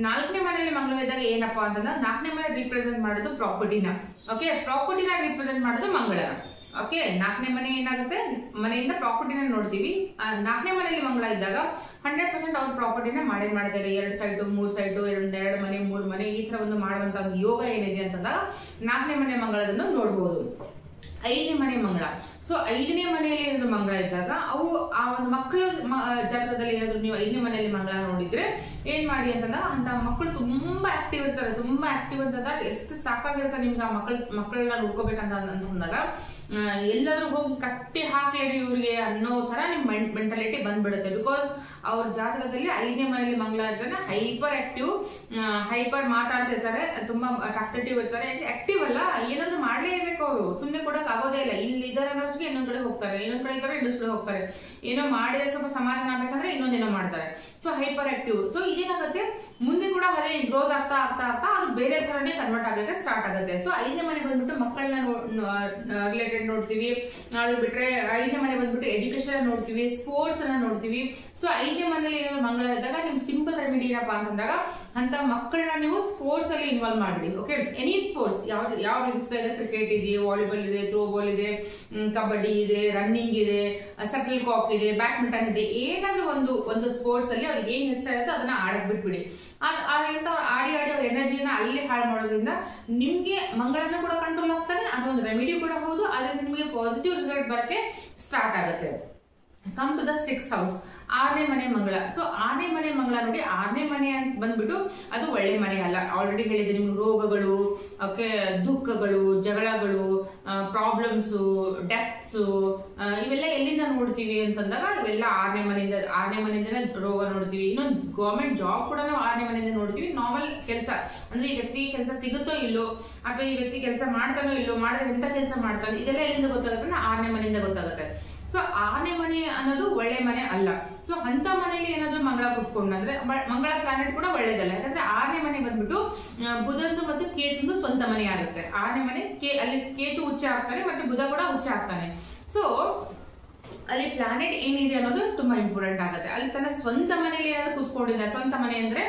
ನಾಲ್ಕನೇ ಮನೆಯಲ್ಲಿ ಮಂಗಳ ಇದ್ದಾಗ ಏನಪ್ಪಾ ಅಂತಂದ್ರೆ ನಾಲ್ಕನೇ ಮನೆ ರಿಪ್ರೆಸೆಂಟ್ ಮಾಡೋದು ಪ್ರಾಪರ್ಟಿನ. ಓಕೆ, ಪ್ರಾಪರ್ಟಿನ ರಿಪ್ರೆಸೆಂಟ್ ಮಾಡೋದು ಮಂಗಳ. ಓಕೆ, ನಾಲ್ಕನೇ ಮನೆ ಏನಾಗುತ್ತೆ, ಮನೆಯಿಂದ ಪ್ರಾಪರ್ಟಿನ ನೋಡ್ತೀವಿ. ನಾಲ್ಕನೇ ಮನೆಯಲ್ಲಿ ಮಂಗಳ ಇದ್ದಾಗ 100% ಅವ್ರ ಪ್ರಾಪರ್ಟಿನ ಮಾಡ್ತಾರೆ. 2 ಸೈಟು 3 ಸೈಟು, 2 ಮನೆ 3 ಮನೆ ಈ ತರ ಒಂದು ಮಾಡುವಂತ ಒಂದು ಯೋಗ ಏನಿದೆ ಅಂತಂದಾಗ ನಾಲ್ಕನೇ ಮನೆ ಮಂಗಳದನ್ನು ನೋಡ್ಬೋದು. 5ನೇ ಮನೆ ಮಂಗಳ. ಸೊ 5ನೇ ಮನೆಯಲ್ಲಿ ಏನಾದ್ರು ಮಂಗಳ ಇದ್ದಾಗ ಅವು ಆ ಒಂದು ಮಕ್ಕಳ ಜಾತಕದಲ್ಲಿ ಏನಾದ್ರು ನೀವು 5ನೇ ಮನೆಯಲ್ಲಿ ಮಂಗಳ ನೋಡಿದ್ರೆ ಏನ್ ಮಾಡಿ ಅಂತಂದಾಗ ಅಂತ ಮಕ್ಕಳು ತುಂಬಾ ಆಕ್ಟಿವ್ ಇರ್ತಾರೆ. ತುಂಬಾ ಆಕ್ಟಿವ್ ಅಂತಂದಾಗ ಎಷ್ಟು ಸಾಕಾಗಿರ್ತಾರೆ ನಿಮ್ಗೆ ಆ ಮಕ್ಕಳನ್ನ ನೋಡ್ಕೋಬೇಕಂತ ಅಂದಾಗ ಎಲ್ಲಾದ್ರೂ ಹೋಗಿ ಕಟ್ಟಿ ಹಾಕಿ ಏರಿ ಇವ್ರಿಗೆ ಅನ್ನೋ ತರ ನಿಮ್ ಮೆಂಟಾಲಿಟಿ ಬಂದ್ಬಿಡುತ್ತೆ. ಬಿಕಾಸ್ ಅವ್ರ ಜಾತಕದಲ್ಲಿ 5ನೇ ಮನೆಯಲ್ಲಿ ಮಂಗಳ ಇರ್ತಾನೆ, ಹೈಪರ್ ಆಕ್ಟಿವ್, ಹೈಪರ್ ಮಾತಾಡ್ತಿರ್ತಾರೆ, ತುಂಬಾ ಟಾಕ್ಟಿವ್ ಇರ್ತಾರೆ. ಆಕ್ಟಿವ್ ಅಲ್ಲ, ಏನಾದ್ರು ಮಾಡ್ಲೇಬೇಕು ಅವರು, ಸುಮ್ನೆ ಕೊಡಕ್ ಆಗೋದೇ ಇಲ್ಲ. ಇಲ್ಲಿ ಇದಾರೆ ಅನ್ನೋಷ್ಟಕ್ಕೆ ಇನ್ನೊಂದ್ ಕಡೆ ಹೋಗ್ತಾರೆ, ಇನ್ನೊಂದ್ ಕಡೆ ಇದ್ದಾರೆ ಇನ್ನೊಂದ್ ಕಡೆ ಹೋಗ್ತಾರೆ, ಏನೋ ಮಾಡಿದ್ರೆ ಸ್ವಲ್ಪ ಸಮಾಧಾನ ಆಗ್ಬೇಕಂದ್ರೆ ಇನ್ನೊಂದೇನೋ ಮಾಡ್ತಾರೆ. So hyperactive. ಸೊ ಇದೇನಾಗುತ್ತೆ, ಮುಂದೆ ಕೂಡ ಅದೇ ಗ್ರೋತ್ ಆಗ್ತಾ ಆಗ್ತಾ ಆಗ್ತಾ ಅದು ಬೇರೆ ತರನೇ ಕನ್ವರ್ಟ್ ಆಗುತ್ತೆ, ಸ್ಟಾರ್ಟ್ ಆಗುತ್ತೆ. ಸೊ 5ನೇ ಮನೆ ಬಂದ್ಬಿಟ್ಟು ಮಕ್ಕಳನ್ನ ರಿಲೇಟೆಡ್ ನೋಡ್ತೀವಿ. ಅದು ಬಿಟ್ರೆ 5ನೇ ಮನೆ ಬಂದ್ಬಿಟ್ಟು ಎಜುಕೇಶನ್ ನೋಡ್ತೀವಿ, ಸ್ಪೋರ್ಟ್ಸ್ ಅನ್ನ ನೋಡ್ತೀವಿ. ಸೊ 5ನೇ ಮನೇಲಿ ಏನಾದ್ರು ಮಂಗಳ ಇದ್ದಾಗ ನಿಮ್ ಸಿಂಪಲ್ ರೆಮಿಡಿ ಏನಪ್ಪಾ ಅಂತಂದಾಗ ಅಂತ ಮಕ್ಕಳನ್ನ ನೀವು ಸ್ಪೋರ್ಟ್ಸ್ ಅಲ್ಲಿ ಇನ್ವಾಲ್ವ್ ಮಾಡ್ಬಿಡಿ. ಓಕೆ, ಎನಿ ಸ್ಪೋರ್ಟ್ಸ್ ಯಾವ ಇಷ್ಟ ಇದೆ, ಕ್ರಿಕೆಟ್ ಇದೆ, ವಾಲಿಬಾಲ್ ಇದೆ, ಥ್ರೋ ಬಾಲ್ ಇದೆ, ಕಬಡ್ಡಿ ಇದೆ, ರನ್ನಿಂಗ್ ಇದೆ, ಸಟಲ್ ಕಾಕ್ ಇದೆ, ಬ್ಯಾಡ್ಮಿಂಟನ್ ಇದೆ, ಏನಾದ್ರು ಒಂದು ಸ್ಪೋರ್ಟ್ಸ್ ಅಲ್ಲಿ ಅವ್ರಿಗೆ ಏನ್ ಇಷ್ಟ ಇರುತ್ತೆ ಅದನ್ನ ಆಡಕ್ ಬಿಟ್ಬಿಡಿ. ಆಡಿ ಅವ್ರ ಎನರ್ಜಿನ ಅಲ್ಲಿ ಹಾಳು ಮಾಡೋದ್ರಿಂದ ನಿಮ್ಗೆ ಮಂಗಳನ ಕೂಡ ಕಂಟ್ರೋಲ್ ಆಗ್ತಾನೆ, ಅದೊಂದು ರೆಮಿಡಿ ಕೂಡ ಹೌದು, ಅದರಿಂದ ನಿಮಗೆ ಪಾಸಿಟಿವ್ ರಿಸಲ್ಟ್ ಬರಕ್ಕೆ ಸ್ಟಾರ್ಟ್ ಆಗುತ್ತೆ. Come to the 6th house, 6ನೇ ಮನೆ ಮಂಗಳ. ಸೊ 6ನೇ ಮನೆ ಮಂಗಳ ನೋಡಿ, 6ನೇ ಮನೆ ಅಂತ ಬಂದ್ಬಿಟ್ಟು ಅದು ಒಳ್ಳೆ ಮನೆ ಅಲ್ಲ. ಆಲ್ರೆಡಿ ಹೇಳಿದ್ರೆ ನಿಮ್ಗೆ ರೋಗಗಳು, ಓಕೆ, ದುಃಖಗಳು, ಜಗಳಗಳು, ಪ್ರಾಬ್ಲಮ್ಸ್, ಡೆತ್ಸ್, ಇವೆಲ್ಲ ಎಲ್ಲಿಂದ ನೋಡ್ತೀವಿ ಅಂತಂದಾಗ ಇವೆಲ್ಲ 6ನೇ ಮನೆಯಿಂದನೇ ರೋಗ ನೋಡ್ತೀವಿ. ಇನ್ನೊಂದು ಗವರ್ಮೆಂಟ್ ಜಾಬ್ ಕೂಡ ನಾವು 6ನೇ ಮನೆಯಿಂದ ನೋಡ್ತೀವಿ. ನಾರ್ಮಲ್ ಕೆಲಸ ಅಂದ್ರೆ ಈ ವ್ಯಕ್ತಿ ಕೆಲಸ ಸಿಗುತ್ತೋ ಇಲ್ಲೋ, ಅಥವಾ ಈ ವ್ಯಕ್ತಿ ಕೆಲಸ ಮಾಡ್ತಾನೋ ಇಲ್ಲೋ, ಮಾಡಿದ್ರೆ ಎಂತ ಕೆಲಸ ಮಾಡ್ತಾನೆ, ಇದೆಲ್ಲ ಎಲ್ಲಿಂದ ಗೊತ್ತಾಗುತ್ತೆ, 6ನೇ ಮನೆಯಿಂದ ಗೊತ್ತಾಗುತ್ತೆ. ಸೊ 6ನೇ ಮನೆ ಅನ್ನೋದು ಒಳ್ಳೆ ಮನೆ ಅಲ್ಲ. ಸೊ ಅಂತ ಮನೆಯಲ್ಲಿ ಏನಾದ್ರು ಮಂಗಳ ಕುತ್ಕೊಂಡ್ರೆ ಮಂಗಳ ಪ್ಲಾನೆಟ್ ಕೂಡ ಒಳ್ಳೇದಲ್ಲ. ಯಾಕಂದ್ರೆ 6ನೇ ಮನೆ ಬಂದ್ಬಿಟ್ಟು ಬುಧಂದು ಮತ್ತು ಕೇತುಂದು ಸ್ವಂತ ಮನೆ ಆಗುತ್ತೆ. 6ನೇ ಮನೆ ಅಲ್ಲಿ ಕೇತು ಉಚ್ಚ ಆಗ್ತಾನೆ ಮತ್ತೆ ಬುಧ ಕೂಡ ಉಚ್ಚ ಆಗ್ತಾನೆ. ಸೊ ಅಲ್ಲಿ ಪ್ಲಾನೆಟ್ ಏನಿದೆ ಅನ್ನೋದು ತುಂಬಾ ಇಂಪಾರ್ಟೆಂಟ್ ಆಗುತ್ತೆ. ಅಲ್ಲಿ ತನ್ನ ಸ್ವಂತ ಮನೆಯಲ್ಲಿ ಏನಾದ್ರು ಕೂತ್ಕೊಂಡಿದ್ದ, ಸ್ವಂತ ಮನೆ ಅಂದ್ರೆ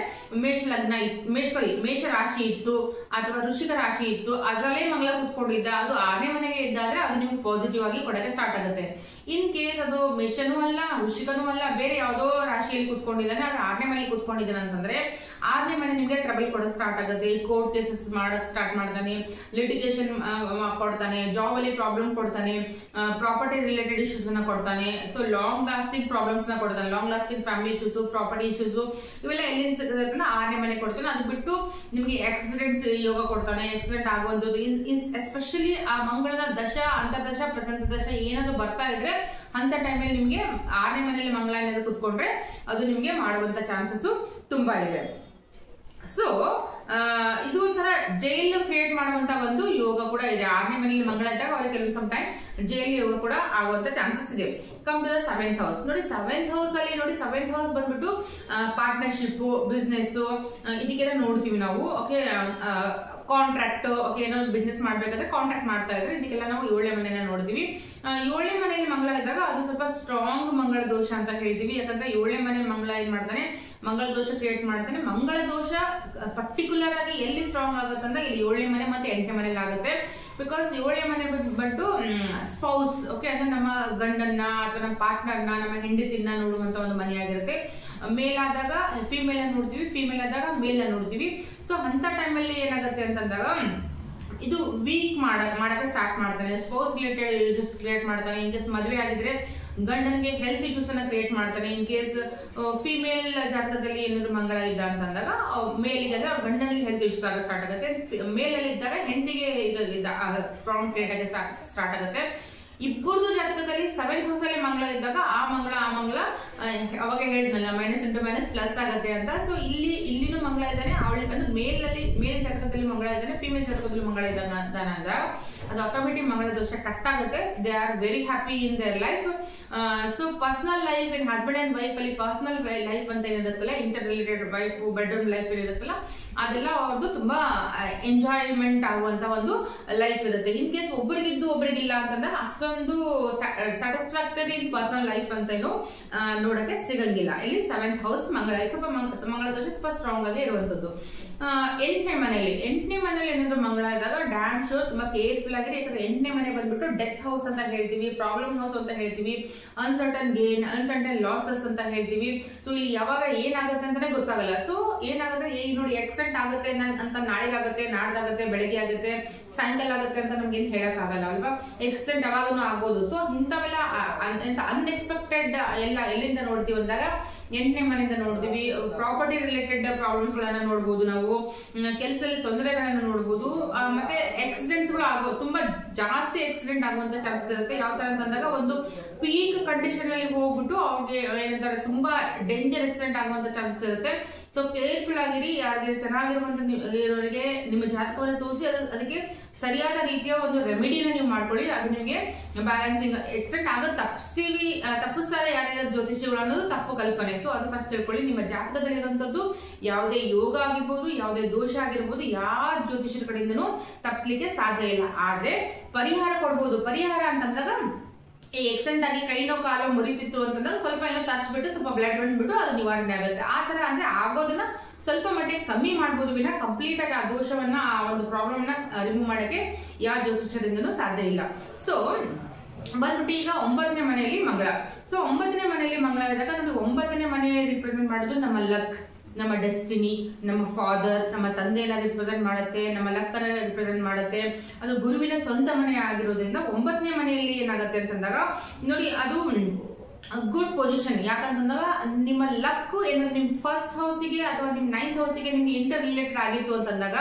ಮೇಷ ರಾಶಿ ಇತ್ತು ಅಥವಾ ವೃಶ್ಚಿಕ ರಾಶಿ ಇತ್ತು, ಅದರಲ್ಲೇ ಮಂಗಳ ಕೂತ್ಕೊಂಡಿದ್ದ, ಅದು 6ನೇ ಮನೆಗೆ ಇದ್ದಾದ್ರೆ ಅದು ನಿಮ್ಗೆ ಪಾಸಿಟಿವ್ ಆಗಿ ಕೊಡಕ್ಕೆ ಸ್ಟಾರ್ಟ್ ಆಗುತ್ತೆ. ಇನ್ ಕೇಸ್ ಅದು ಮೇಷನೂ ಅಲ್ಲ, ವೃಶ್ಚಿಕನೂ ಅಲ್ಲ, ಬೇರೆ ಯಾವ್ದೋ ರಾಶಿಯಲ್ಲಿ ಕೂತ್ಕೊಂಡಿದ್ದಾನೆ, ಅದು 6ನೇ ಮನೆಗೆ ಕೂತ್ಕೊಂಡಿದ್ದಾನೆ ಅಂತಂದ್ರೆ 6ನೇ ಮನೆ ನಿಮ್ಗೆ ಟ್ರಬಲ್ ಕೊಡಕ್ ಸ್ಟಾರ್ಟ್ ಆಗುತ್ತೆ. ಕೋರ್ಟ್ ಕೇಸಸ್ ಮಾಡಕ್ ಸ್ಟಾರ್ಟ್ ಮಾಡ್ತಾನೆ, ಲಿಟಿಗೇಷನ್ ಕೊಡ್ತಾನೆ, ಜಾಬ್ ಅಲ್ಲಿ ಪ್ರಾಬ್ಲಮ್ ಕೊಡ್ತಾನೆ, ಪ್ರಾಪರ್ಟಿ ರಿಲೇಟೆಡ್ ಇಶ್ಯೂಸ್ ಅನ್ನ ಕೊಡ್ತಾನೆ. ಸೊ ಲಾಂಗ್ ಲಾಸ್ಟಿಂಗ್ ಪ್ರಾಬ್ಲಮ್ಸ್ ನ ಕೊಡ್ತಾನೆ, long lasting family issues, property issues, ಇವೆಲ್ಲ ಎಲ್ಲಿಂದ ಸಿಗುತ್ತೆ 6ನೇ ಮನೆ ಕೊಡ್ತಾನೆ. ಅದು ಬಿಟ್ಟು ನಿಮ್ಗೆ ಆಕ್ಸಿಡೆಂಟ್ಸ್ ಯೋಗ ಕೊಡ್ತಾನೆ, ಆಕ್ಸಿಡೆಂಟ್ ಆಗುವಂಥದ್ದು. ಎಸ್ಪೆಷಲಿ ಆ ಮಂಗಳದ ದಶ, ಅಂತರ್ದಶ, ಪ್ರಪಂಚ ದಶ ಏನಾದ್ರು ಬರ್ತಾ ಇದ್ರೆ ಅಂತ ಟೈಮಲ್ಲಿ ನಿಮ್ಗೆ 6ನೇ ಮನೆಯಲ್ಲಿ ಮಂಗಳ ಏನಾದ್ರು ಕುತ್ಕೊಂಡ್ರೆ ಅದು ನಿಮ್ಗೆ ಮಾಡುವಂತ ಚಾನ್ಸಸ್ ತುಂಬಾ ಇದೆ. ಸೊ ಇದು ಒಂಥರ ಜೈಲ್ ಕ್ರಿಯೇಟ್ ಮಾಡುವಂತ ಒಂದು ಯೋಗ ಕೂಡ ಇದೆ. 6ನೇ ಮನೆಯಲ್ಲಿ ಮಂಗಳ ಇದ್ದಾಗ ಅವ್ರಿಗೆ ಕೆಲವು ಸಮ್ ಟೈಮ್ ಜೈಲ್ ಯೋಗ ಕೂಡ ಆಗುವಂತ ಚಾನ್ಸಸ್ ಇದೆ. Come to the 7th house ನೋಡಿ, 7th ಹೌಸ್ ಅಲ್ಲಿ ನೋಡಿ, 7th ಹೌಸ್ ಬಂದ್ಬಿಟ್ಟು ಪಾರ್ಟ್ನರ್ಶಿಪ್, ಬಿಸ್ನೆಸ್, ಇದಕ್ಕೆಲ್ಲ ನೋಡ್ತೀವಿ ನಾವು. ಓಕೆ, ಕಾಂಟ್ರಾಕ್ಟ್, ಓಕೆ, ಏನೋ ಬಿಸ್ನೆಸ್ ಮಾಡ್ಬೇಕಾದ್ರೆ ಕಾಂಟ್ರಾಕ್ಟ್ ಮಾಡ್ತಾ ಇದ್ರೆ ಇದಕ್ಕೆಲ್ಲ ನಾವು 7ನೇ ಮನೆಯನ್ನ ನೋಡ್ತೀವಿ. 7ನೇ ಮನೆಯಲ್ಲಿ ಮಂಗಳ ಇದ್ದಾಗ ಅದು ಸ್ವಲ್ಪ ಸ್ಟ್ರಾಂಗ್ ಮಂಗಳ ದೋಷ ಅಂತ ಹೇಳ್ತೀವಿ. ಯಾಕಂದ್ರೆ 7ನೇ ಮನೆ ಮಂಗಳ ಏನ್ ಮಾಡ್ತಾನೆ, ಮಂಗಳ ದೋಷ ಕ್ರಿಯೇಟ್ ಮಾಡ್ತಾನೆ. ಮಂಗಳ ದೋಷ ಪರ್ಟಿಕ್ಯುಲರ್ ಆಗಿ ಎಲ್ಲಿ ಸ್ಟ್ರಾಂಗ್ ಆಗುತ್ತೆ ಅಂದ್ರೆ ಇಲ್ಲಿ 7ನೇ ಮನೆ ಮತ್ತೆ 8ನೇ ಮನೆಯಲ್ಲಿ ಆಗುತ್ತೆ. ಬಿಕಾಸ್ 7ನೇ ಮನೆ ಬಂದು ಸ್ಪೌಸ್, ಓಕೆ, ಅಂದ್ರೆ ನಮ್ಮ ಗಂಡನ್ನ ಅಥವಾ ನಮ್ಮ ಪಾರ್ಟ್ನರ್ನ, ನಮ್ಮ ಹೆಂಡತಿನ ನೋಡುವಂತ ಒಂದು ಮನೆಯಾಗಿರುತ್ತೆ. ಮೇಲ್ ಆದಾಗ ಫಿಮೇಲ್ ಅನ್ನು ನೋಡ್ತೀವಿ, ಫಿಮೇಲ್ ಆದಾಗ ಮೇಲ್ ಅನ್ನು ನೋಡ್ತೀವಿ. ಸೊ ಅಂತ ಟೈಮಲ್ಲಿ ಏನಾಗುತ್ತೆ ಅಂತಂದಾಗ ಇದು ವೀಕ್ ಮಾಡಕ್ಕೆ ಸ್ಟಾರ್ಟ್ ಮಾಡ್ತಾನೆ, ಸ್ಪೌಸ್ ರಿಲೇಟೆಡ್ ಇಶ್ಯೂಸ್ ಕ್ರಿಯೇಟ್ ಮಾಡ್ತಾನೆ. ಇನ್ ಕೇಸ್ ಮದುವೆ ಆಗಿದ್ರೆ ಗಂಡನಿಗೆ ಹೆಲ್ತ್ ಇಶ್ಯೂಸ್ ಅನ್ನ ಕ್ರಿಯೇಟ್ ಮಾಡ್ತಾನೆ. ಇನ್ ಕೇಸ್ ಫಿಮೇಲ್ ಜಾತಕದಲ್ಲಿ ಏನಾದ್ರು ಮಂಗಳ ಇದ್ದ ಅಂತಂದಾಗ ಮೇಲ್ ಇದ್ದಾಗ ಗಂಡನಿಗೆ ಹೆಲ್ತ್ ಇಶ್ಯೂಸ್ ಆಗ ಸ್ಟಾರ್ಟ್ ಆಗುತ್ತೆ. ಮೇಲ್ ಅಲ್ಲಿ ಇದ್ದಾಗ ಹೆಂಡತಿಗೆ ಪ್ರಾಬ್ಲಮ್ ಕ್ರಿಯೇಟ್ ಆಗಿ ಸ್ಟಾರ್ಟ್ ಆಗುತ್ತೆ. ಇಬ್ಬರದು ಜಾತಕದಲ್ಲಿ 7th ಹೌಸ್ ಅಲ್ಲಿ ಮಂಗಳ ಇದ್ದಾಗ ಆ ಮಂಗಳ ಅವಾಗ ಹೇಳಿದ್ನಲ್ಲ ಮೈನಸ್ ಇಂಟು ಮೈನಸ್ ಪ್ಲಸ್ ಆಗುತ್ತೆ ಅಂತ. ಸೊ ಇಲ್ಲಿನೂ ಮಂಗಳ ಇದ್ದಾನೆ, ಅವಳಿಗೆ ಅಂದ್ರೆ ಮೇಲ್ ಜಾತಕದಲ್ಲಿ ಮಂಗಳ ಇದ್ದಾನೆ, ಫಿಮೇಲ್ ಜಾತಕದಲ್ಲಿ ಮಂಗಳ ಇದ್ದಾನೆ ಅಂದಾಗ ಅದು ಆಟೋಮೆಟಿಕ್ ಮಂಗಳ ದೋಷ ಕಟ್ ಆಗುತ್ತೆ. They are very happy in their life. So personal life in husband and wife ಅಲ್ಲಿ ಪರ್ಸನಲ್ ಲೈಫ್ ಅಂತ ಏನಿರುತ್ತಲ್ಲ, interrelated wife bedroom life ಏನಿರುತ್ತಲ್ಲ, ಅದೆಲ್ಲ ಅವ್ರದ್ದು ತುಂಬಾ ಎಂಜಾಯ್ಮೆಂಟ್ ಆಗುವಂತ ಒಂದು ಲೈಫ್ ಇರುತ್ತೆ. ಇನ್ ಕೇಸ್ ಒಬ್ಬರಿಗಿದ್ದು ಒಬ್ಬರಿಗಿಲ್ಲ ಅಂತಂದಾಗ ಅಷ್ಟೊಂದು ಸ್ಯಾಟಿಸ್ಫ್ಯಾಕ್ಟರಿ ಇನ್ ಪರ್ಸನಲ್ ಲೈಫ್ ಅಂತ ಏನು ನೋಡಕ್ಕೆ ಸಿಗಂಗಿಲ್ಲ. ಇಲ್ಲಿ 7th ಹೌಸ್ ಮಂಗಳ ಸ್ವಲ್ಪ ಮಂಗಳ ದೋಷ ಸ್ವಲ್ಪ ಸ್ಟ್ರಾಂಗ್ ಆಗಿ ಇರುವಂತದ್ದು. 8ನೇ ಮನೆಯಲ್ಲಿ ಏನಾದ್ರು ಮಂಗಳ ಇದ್ದಾಗ ಡ್ಯಾಮ್ ಶೋ ತುಂಬಾ ಕೇರ್ಫುಲ್ ಆಗಿರಿ. ಯಾಕಂದ್ರೆ 8ನೇ ಮನೆ ಬಂದ್ಬಿಟ್ಟು ಡೆತ್ ಹೌಸ್ ಅಂತ ಹೇಳ್ತೀವಿ, ಪ್ರಾಬ್ಲಮ್ ಹೌಸ್ ಅಂತ ಹೇಳ್ತೀವಿ, ಅನ್ಸರ್ಟನ್ ಗೇನ್, ಅನ್ಸರ್ಟನ್ ಲಾಸಸ್ ಅಂತ ಹೇಳ್ತೀವಿ. ಸೊ ಇಲ್ಲಿ ಯಾವಾಗ ಏನಾಗುತ್ತೆ ಅಂತಾನೆ ಗೊತ್ತಾಗಲ್ಲ. ಸೊ ಏನಾಗುತ್ತೆ, ಈಗ ನೋಡಿ ಆಕ್ಸಿಡೆಂಟ್ ಆಗುತ್ತೆ ಅಂತ ನಾಳೆಗಾಗುತ್ತೆ, ನಾಡ್ದಾಗುತ್ತೆ, ಬೆಳಗ್ಗೆ ಆಗುತ್ತೆ, ಸಾಯಂಕಾಲ ಆಗುತ್ತೆ ಅಂತ ನಮ್ಗೆ ಏನ್ ಹೇಳಕ್ ಆಗಲ್ಲ ಅಲ್ವಾ. ಆಕ್ಸಿಡೆಂಟ್ ಯಾವಾಗೂ ಆಗ್ಬೋದು. ಸೊ ಇಂಥವೆಲ್ಲ ಅನ್ಎಕ್ಸ್ಪೆಕ್ಟೆಡ್ ಎಲ್ಲ ಎಲ್ಲಿಂದ ನೋಡ್ತೀವಿ ಅಂದಾಗ 8ನೇ ಮನೆಯಿಂದ ನೋಡ್ತೀವಿ. ಪ್ರಾಪರ್ಟಿ ರಿಲೇಟೆಡ್ ಪ್ರಾಬ್ಲಮ್ಸ್ ಗಳನ್ನ ನೋಡ್ಬೋದು ನಾವು, ಕೆಲಸದಲ್ಲಿ ತೊಂದರೆಗಳನ್ನ ನೋಡ್ಬೋದು, ಮತ್ತೆ ಆಕ್ಸಿಡೆಂಟ್ಸ್ ಗಳು ಆಗ್ಬೋದು. ತುಂಬಾ ಜಾಸ್ತಿ ಆಕ್ಸಿಡೆಂಟ್ ಆಗುವಂತ ಚಾನ್ಸಸ್ ಇರುತ್ತೆ. ಯಾವ ತರ ಅಂತಂದಾಗ ಒಂದು ಪೀಕ್ ಕಂಡೀಷನ್ ಅಲ್ಲಿ ಹೋಗ್ಬಿಟ್ಟು ಅವ್ರಿಗೆ ಏನಂತಾರೆ ತುಂಬಾ ಡೇಂಜರ್ ಆಕ್ಸಿಡೆಂಟ್ ಆಗುವಂತ ಚಾನ್ಸಸ್ ಇರುತ್ತೆ. ಸೊ ಕೇರ್ಫುಲ್ ಆಗಿರಿ. ಯಾರಿಗೆ ಚೆನ್ನಾಗಿರುವಂತವರಿಗೆ ನಿಮ್ಮ ಜಾತಕವನ್ನು ತೋರಿಸಿ ಅದಕ್ಕೆ ಸರಿಯಾದ ರೀತಿಯ ಒಂದು ರೆಮಿಡಿನ ನೀವು ಮಾಡ್ಕೊಳ್ಳಿ. ಅದು ನಿಮಗೆ ಬ್ಯಾಲೆನ್ಸಿಂಗ್ ಆಕ್ಸಿಡೆಂಟ್ ಆಗೋದು ತಪ್ಪಿಸ್ತಾರೆ ಯಾರ್ಯಾರು ಜ್ಯೋತಿಷಿಗಳು ಅನ್ನೋದು ತಪ್ಪು ಕಲ್ಪನೆ. ಸೊ ಅದು ಫಸ್ಟ್ ತಿಳ್ಕೊಳ್ಳಿ. ನಿಮ್ಮ ಜಾತಕದಲ್ಲಿರುವಂತದ್ದು ಯಾವುದೇ ಯೋಗ ಆಗಿರ್ಬೋದು, ಯಾವುದೇ ದೋಷ ಆಗಿರ್ಬೋದು, ಯಾವ ಜ್ಯೋತಿಷರ ಕಡೆಯಿಂದನೂ ತಪ್ಪಿಸ್ಲಿಕ್ಕೆ ಸಾಧ್ಯ ಇಲ್ಲ. ಆದ್ರೆ ಪರಿಹಾರ ಕೊಡ್ಬೋದು. ಪರಿಹಾರ ಅಂತಂದಾಗ ಈ ಆಕ್ಸಿಡೆಂಟ್ ಆಗಿ ಕೈನೋ ಕಾಲೋ ಮುರಿತಿತ್ತು ಅಂತಂದ್ರೆ ಸ್ವಲ್ಪ ಏನೋ ತರಿಸ್ಬಿಟ್ಟು ಸ್ವಲ್ಪ ಬ್ಲಡ್ ಬಂದ್ಬಿಟ್ಟು ಅದು ನಿವಾರಣೆ ಆಗುತ್ತೆ. ಆ ತರ ಅಂದ್ರೆ ಆಗೋದನ್ನ ಸ್ವಲ್ಪ ಮಟ್ಟಿಗೆ ಕಮ್ಮಿ ಮಾಡ್ಬೋದು ವಿನ ಕಂಪ್ಲೀಟ್ ಆಗಿ ಆ ದೋಷವನ್ನ ಆ ಒಂದು ಪ್ರಾಬ್ಲಮ್ ನ ರಿಮೂವ್ ಮಾಡಕ್ಕೆ ಯಾವ ಜ್ಯೋತಿಷದಿಂದನೂ ಸಾಧ್ಯ ಇಲ್ಲ. ಸೊ ಬಂದ್ಬಿಟ್ಟು ಈಗ 9ನೇ ಮನೆಯಲ್ಲಿ ಮಂಗಳ. ಸೊ 9ನೇ ಮನೆಯಲ್ಲಿ ಮಂಗಳ ಇದ್ದಾಗ ನಮಗೆ 9ನೇ ಮನೆ ರಿಪ್ರೆಸೆಂಟ್ ಮಾಡೋದು ನಮ್ಮ ಲಕ್, ನಮ್ಮ ಡೆಸ್ಟಿನಿ, ನಮ್ಮ ಫಾದರ್, ನಮ್ಮ ತಂದೆಯನ್ನ ರಿಪ್ರೆಸೆಂಟ್ ಮಾಡುತ್ತೆ, ನಮ್ಮ ಲಕ್ ಅನ್ನ ರಿಪ್ರೆಸೆಂಟ್ ಮಾಡುತ್ತೆ. ಅದು ಗುರುವಿನ ಸ್ವಂತ ಮನೆ ಆಗಿರೋದ್ರಿಂದ 9ನೇ ಮನೆಯಲ್ಲಿ ಏನಾಗುತ್ತೆ ಅಂತಂದಾಗ ನೋಡಿ ಅದು ಗುಡ್ ಪೊಸಿಷನ್. ಯಾಕಂತಂದಾಗ ನಿಮ್ಮ ಲಕ್ ಏನಾದ್ರು ನಿಮ್ ಫಸ್ಟ್ ಹೌಸಿಗೆ ಅಥವಾ ನಿಮ್ 9th ಹೌಸಿಗೆ ನಿಮ್ಗೆ ಇಂಟರ್ ರಿಲೇಟೆಡ್ ಆಗಿತ್ತು ಅಂತಂದಾಗ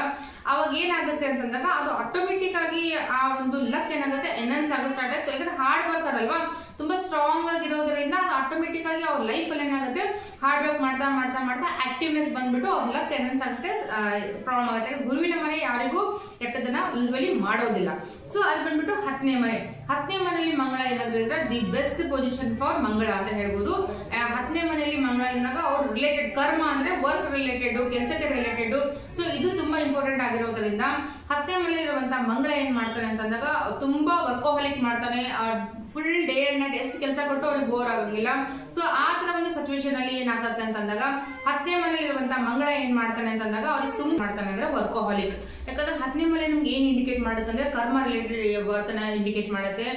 ಅವಾಗ ಏನಾಗುತ್ತೆ ಅಂತಂದಾಗ ಅದು ಆಟೋಮೆಟಿಕ್ ಆಗಿ ಆ ಒಂದು ಲಕ್ ಏನಾಗುತ್ತೆ ಎನ್ಹಾನ್ಸ್ ಆಗೋ ಸ್ಟಾರ್ಟ್ ಆಯ್ತು. ಯಾಕಂದ್ರೆ ಹಾರ್ಡ್ ವರ್ಕರ್ ಅಲ್ವಾ, ತುಂಬಾ ಸ್ಟ್ರಾಂಗ್ ಆಗಿರೋದ್ರಿಂದ ಅದು ಆಟೋಮೆಟಿಕ್ ಆಗಿ ಅವ್ರ ಲೈಫ್ ಅಲ್ಲಿ ಏನಾಗುತ್ತೆ ಹಾರ್ಡ್ ವರ್ಕ್ ಮಾಡ್ತಾ ಮಾಡ್ತಾ ಮಾಡ್ತಾ ಆಕ್ಟಿವ್ನೆಸ್ ಬಂದ್ಬಿಟ್ಟು ಅವ್ರ ಲಕ್ ಎನ್ಹಾನ್ಸ್ ಆಗುತ್ತೆ, ಪ್ರಾಬ್ಲಮ್ ಆಗುತ್ತೆ. ಗುರುವಿನ ಮನೆ ಯಾರಿಗೂ ಕೆಟ್ಟದನ್ನ ಯೂಶುವಲಿ ಮಾಡೋದಿಲ್ಲ. ಸೊ ಅದು ಬಂದ್ಬಿಟ್ಟು 10ನೇ ಮನೆ. 10ನೇ ಮನೆಯಲ್ಲಿ ಮಂಗಳ ಏನಾದ್ರು ಇದ್ರೆ ದಿ ಬೆಸ್ಟ್ ಪೊಸಿಷನ್ ಫಾರ್ ಮಂಗಳ ಅಂತ ಹೇಳ್ಬೋದು. 10ನೇ ಮನೆಯಲ್ಲಿ ಮಂಗಳ ಇದ್ದಾಗ ಅವ್ರ ರಿಲೇಟೆಡ್ ಕರ್ಮ ಅಂದ್ರೆ ವರ್ಕ್ ರಿಲೇಟೆಡ್, ಕೆಲಸಕ್ಕೆ ರಿಲೇಟೆಡ್. ಸೊ ಇದು ತುಂಬಾ ಇಂಪಾರ್ಟೆಂಟ್ ಆಗಿರೋದ್ರಿಂದ 10ನೇ ಮನೆಯಲ್ಲಿ ಇರುವಂತಹ ಮಂಗಳ ಏನ್ ಮಾಡ್ತಾನೆ ಅಂತಂದಾಗ ತುಂಬಾ ವರ್ಕೋಹಾಲಿಕ್ ಮಾಡ್ತಾನೆ. ಫುಲ್ ಡೇ ಅಂಡ್ ನೈಟ್ ಎಷ್ಟು ಕೆಲಸ ಕೊಟ್ಟು ಅವ್ರಿಗೆ ಬೋರ್ ಆಗೋದಿಲ್ಲ. ಸೊ ಆ ತರ ಒಂದು ಸಿಚುವೇಶನ್ ಅಲ್ಲಿ ಏನಾಗುತ್ತೆ ಅಂತಂದಾಗ 10ನೇ ಮನೆಯಲ್ಲಿ ಇರುವಂತಹ ಮಂಗಳ ಏನ್ ಮಾಡ್ತಾನೆ ಅಂತಂದಾಗ ಅವ್ರಿಗೆ ತುಂಬಾ ಮಾಡ್ತಾನೆ ಅಂದ್ರೆ ವರ್ಕೋಹಾಲಿಕ್. ಯಾಕಂದ್ರೆ 10ನೇ ಮನೆ ನಿಮ್ಗೆ ಏನ್ ಇಂಡಿಕೇಟ್ ಮಾಡುತ್ತೆ ಅಂದ್ರೆ ಕರ್ಮ ರಿಲೇಟೆಡ್ ವರ್ಕ್ ನ ಇಂಡಿಕೇಟ್ ಮಾಡುತ್ತೆ.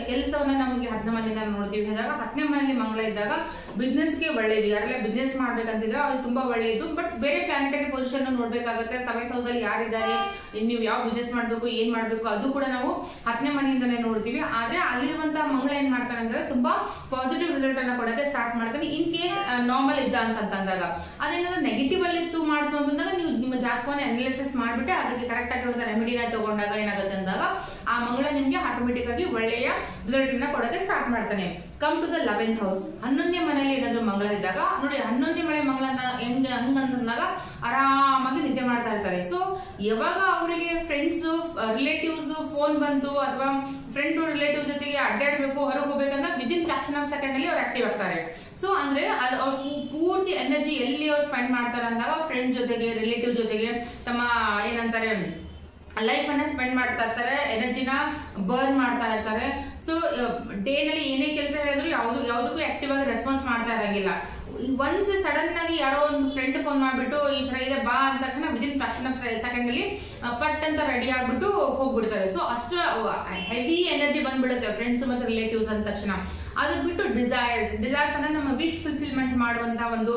ಕೆಲಸವನ್ನ ನಮಗೆ 10ನೇ ಮನೆಯಿಂದ ನೋಡ್ತೀವಿ. ಅಂದಾಗ 10ನೇ ಮನೆಯಲ್ಲಿ ಮಂಗಳ ಇದ್ದಾಗ ಬಿಸ್ನೆಸ್ಗೆ ಒಳ್ಳೇದು. ಯಾರೆಲ್ಲ ಬಿಸ್ನೆಸ್ ಮಾಡ್ಬೇಕಂತಿದ್ರೆ ಅವ್ರಿಗೆ ತುಂಬಾ ಒಳ್ಳೇದು. ಬಟ್ ಬೇರೆ ಪ್ಲಾನೆಟರಿ ಪೊಸಿಷನ್ ನೋಡ್ಬೇಕಾಗುತ್ತೆ. 7th ಹೌಸ್ ಅಲ್ಲಿ ಯಾರಿದ್ದಾರೆ, ನೀವು ಯಾವ ಬಿಸ್ನೆಸ್ ಮಾಡ್ಬೇಕು, ಏನ್ ಮಾಡ್ಬೇಕು ಅದು ಕೂಡ ನಾವು 10ನೇ ಮನೆಯಿಂದನೇ ನೋಡ್ತೀವಿ. ಆದ್ರೆ ಅಲ್ಲಿರುವಂತಹ ಮಂಗಳ ಏನ್ ಮಾಡ್ತಾನೆ ಅಂದ್ರೆ ತುಂಬಾ ಪಾಸಿಟಿವ್ ರಿಸಲ್ಟ್ ಅನ್ನ ಕೊಡಕ್ಕೆ ಸ್ಟಾರ್ಟ್ ಮಾಡ್ತಾನೆ. ಇನ್ ಕೇಸ್ ನಾರ್ಮಲ್ ಇದ್ದ ಅಂತಂದಾಗ ಅದೇನಾದ್ರೂ ನೆಗೆಟಿವ್ ಅಲ್ಲಿ ಇತ್ತು ಮಾಡ್ತು ಅಂತಂದಾಗ ನೀವು ನಿಮ್ಮ ಜಾತಕವನ್ನ ಅನಾಲಿಸಿಸ್ ಮಾಡ್ಬಿಟ್ಟು ಅದಕ್ಕೆ ಕರೆಕ್ಟ್ ಆಗಿರುವಂತಹ ರೆಮಿಡಿನ ತಗೊಂಡಾಗ ಏನಾಗುತ್ತೆ ಅಂದಾಗ ಆ ಮಂಗಳ ನಿಮ್ಗೆ ಆಟೋಮೆಟಿಕ್ ಆಗಿ ಒಳ್ಳೆಯ ರಿಸಲ್ಟ್ ಅನ್ನ ಕೊಡಕ್ಕೆ ಸ್ಟಾರ್ಟ್ ಮಾಡ್ತಾನೆ. Come to the 11th house. 11ನೇ ಮನೆಯಲ್ಲಿ ಏನಾದ್ರು ಮಂಗಳ ಇದ್ದಾಗ ನೋಡಿ 11ನೇ ಮನೆ ಮಂಗಳನ್ನ ಹಂಗಂದಾಗ ಆರಾಮಾಗಿ ನಿದ್ದೆ ಮಾಡ್ತಾ ಇರ್ತಾರೆ. ಸೊ ಯಾವಾಗ ಅವರಿಗೆ ಫ್ರೆಂಡ್ಸ್ ರಿಲೇಟಿವ್ಸ್ ಫೋನ್ ಬಂತು ಅಥವಾ ಫ್ರೆಂಡ್ ರಿಲೇಟಿವ್ಸ್ ಜೊತೆಗೆ ಅಡ್ಡಾಡ್ಬೇಕು, ಹೊರಗೆ ಹೋಗ್ಬೇಕಂದ್ರೆ ವಿದಿನ್ ಫ್ರಾಕ್ಷನ್ ಆಫ್ ಸೆಕೆಂಡ್ ಅಲ್ಲಿ ಅವ್ರು ಆಕ್ಟಿವ್ ಆಗ್ತಾರೆ. ಸೊ ಅಂದ್ರೆ ಅವ್ರ ಪೂರ್ತಿ ಎನರ್ಜಿ ಎಲ್ಲಿ ಅವ್ರು ಸ್ಪೆಂಡ್ ಮಾಡ್ತಾರೆ ಅಂದಾಗ ಫ್ರೆಂಡ್ ಜೊತೆಗೆ, ರಿಲೇಟಿವ್ ಜೊತೆಗೆ ತಮ್ಮ ಏನಂತಾರೆ ಲೈಫ್ ಅನ್ನ ಸ್ಪೆಂಡ್ ಮಾಡ್ತಾ ಇರ್ತಾರೆ, ಎನರ್ಜಿನ ಬರ್ನ್ ಮಾಡ್ತಾ ಇರ್ತಾರೆ. ಸೊ ಡೇ ನಲ್ಲಿ ಏನೇ ಕೆಲಸ ಹೇಳಿದ್ರು ಯಾವ್ದಕ್ಕೂ ಆಕ್ಟಿವ್ ಆಗಿ ರೆಸ್ಪಾನ್ಸ್ ಮಾಡ್ತಾ ಇರಂಗಿಲ್ಲ. ಒನ್ಸ್ ಸಡನ್ ಆಗಿ ಯಾರೋ ಒಂದು ಫ್ರೆಂಡ್ ಫೋನ್ ಮಾಡ್ಬಿಟ್ಟು ಈ ತರ ಇದೆ ಬಾ ಅಂದ ತಕ್ಷಣ ವಿದಿನ್ ಫ್ರಾಕ್ಷನ್ ಆಫ್ ಸೆಕೆಂಡ್ ಅಲ್ಲಿ ಪಟ್ ಅಂತ ರೆಡಿ ಆಗ್ಬಿಟ್ಟು ಹೋಗ್ಬಿಡ್ತಾರೆ. ಸೊ ಅಷ್ಟು ಹೆವಿ ಎನರ್ಜಿ ಬಂದ್ಬಿಡುತ್ತೆ ಫ್ರೆಂಡ್ಸ್ ಮತ್ತೆ ರಿಲೇಟಿವ್ಸ್ ಅಂದ ತಕ್ಷಣ. ಅದಕ್ಕೆ ಬಿಟ್ಟು ಡಿಸೈರ್ಸ್ ಅಂದ್ರೆ ನಮ್ಮ ವಿಶ್ ಫುಲ್ಫಿಲ್ಮೆಂಟ್ ಮಾಡುವಂತ ಒಂದು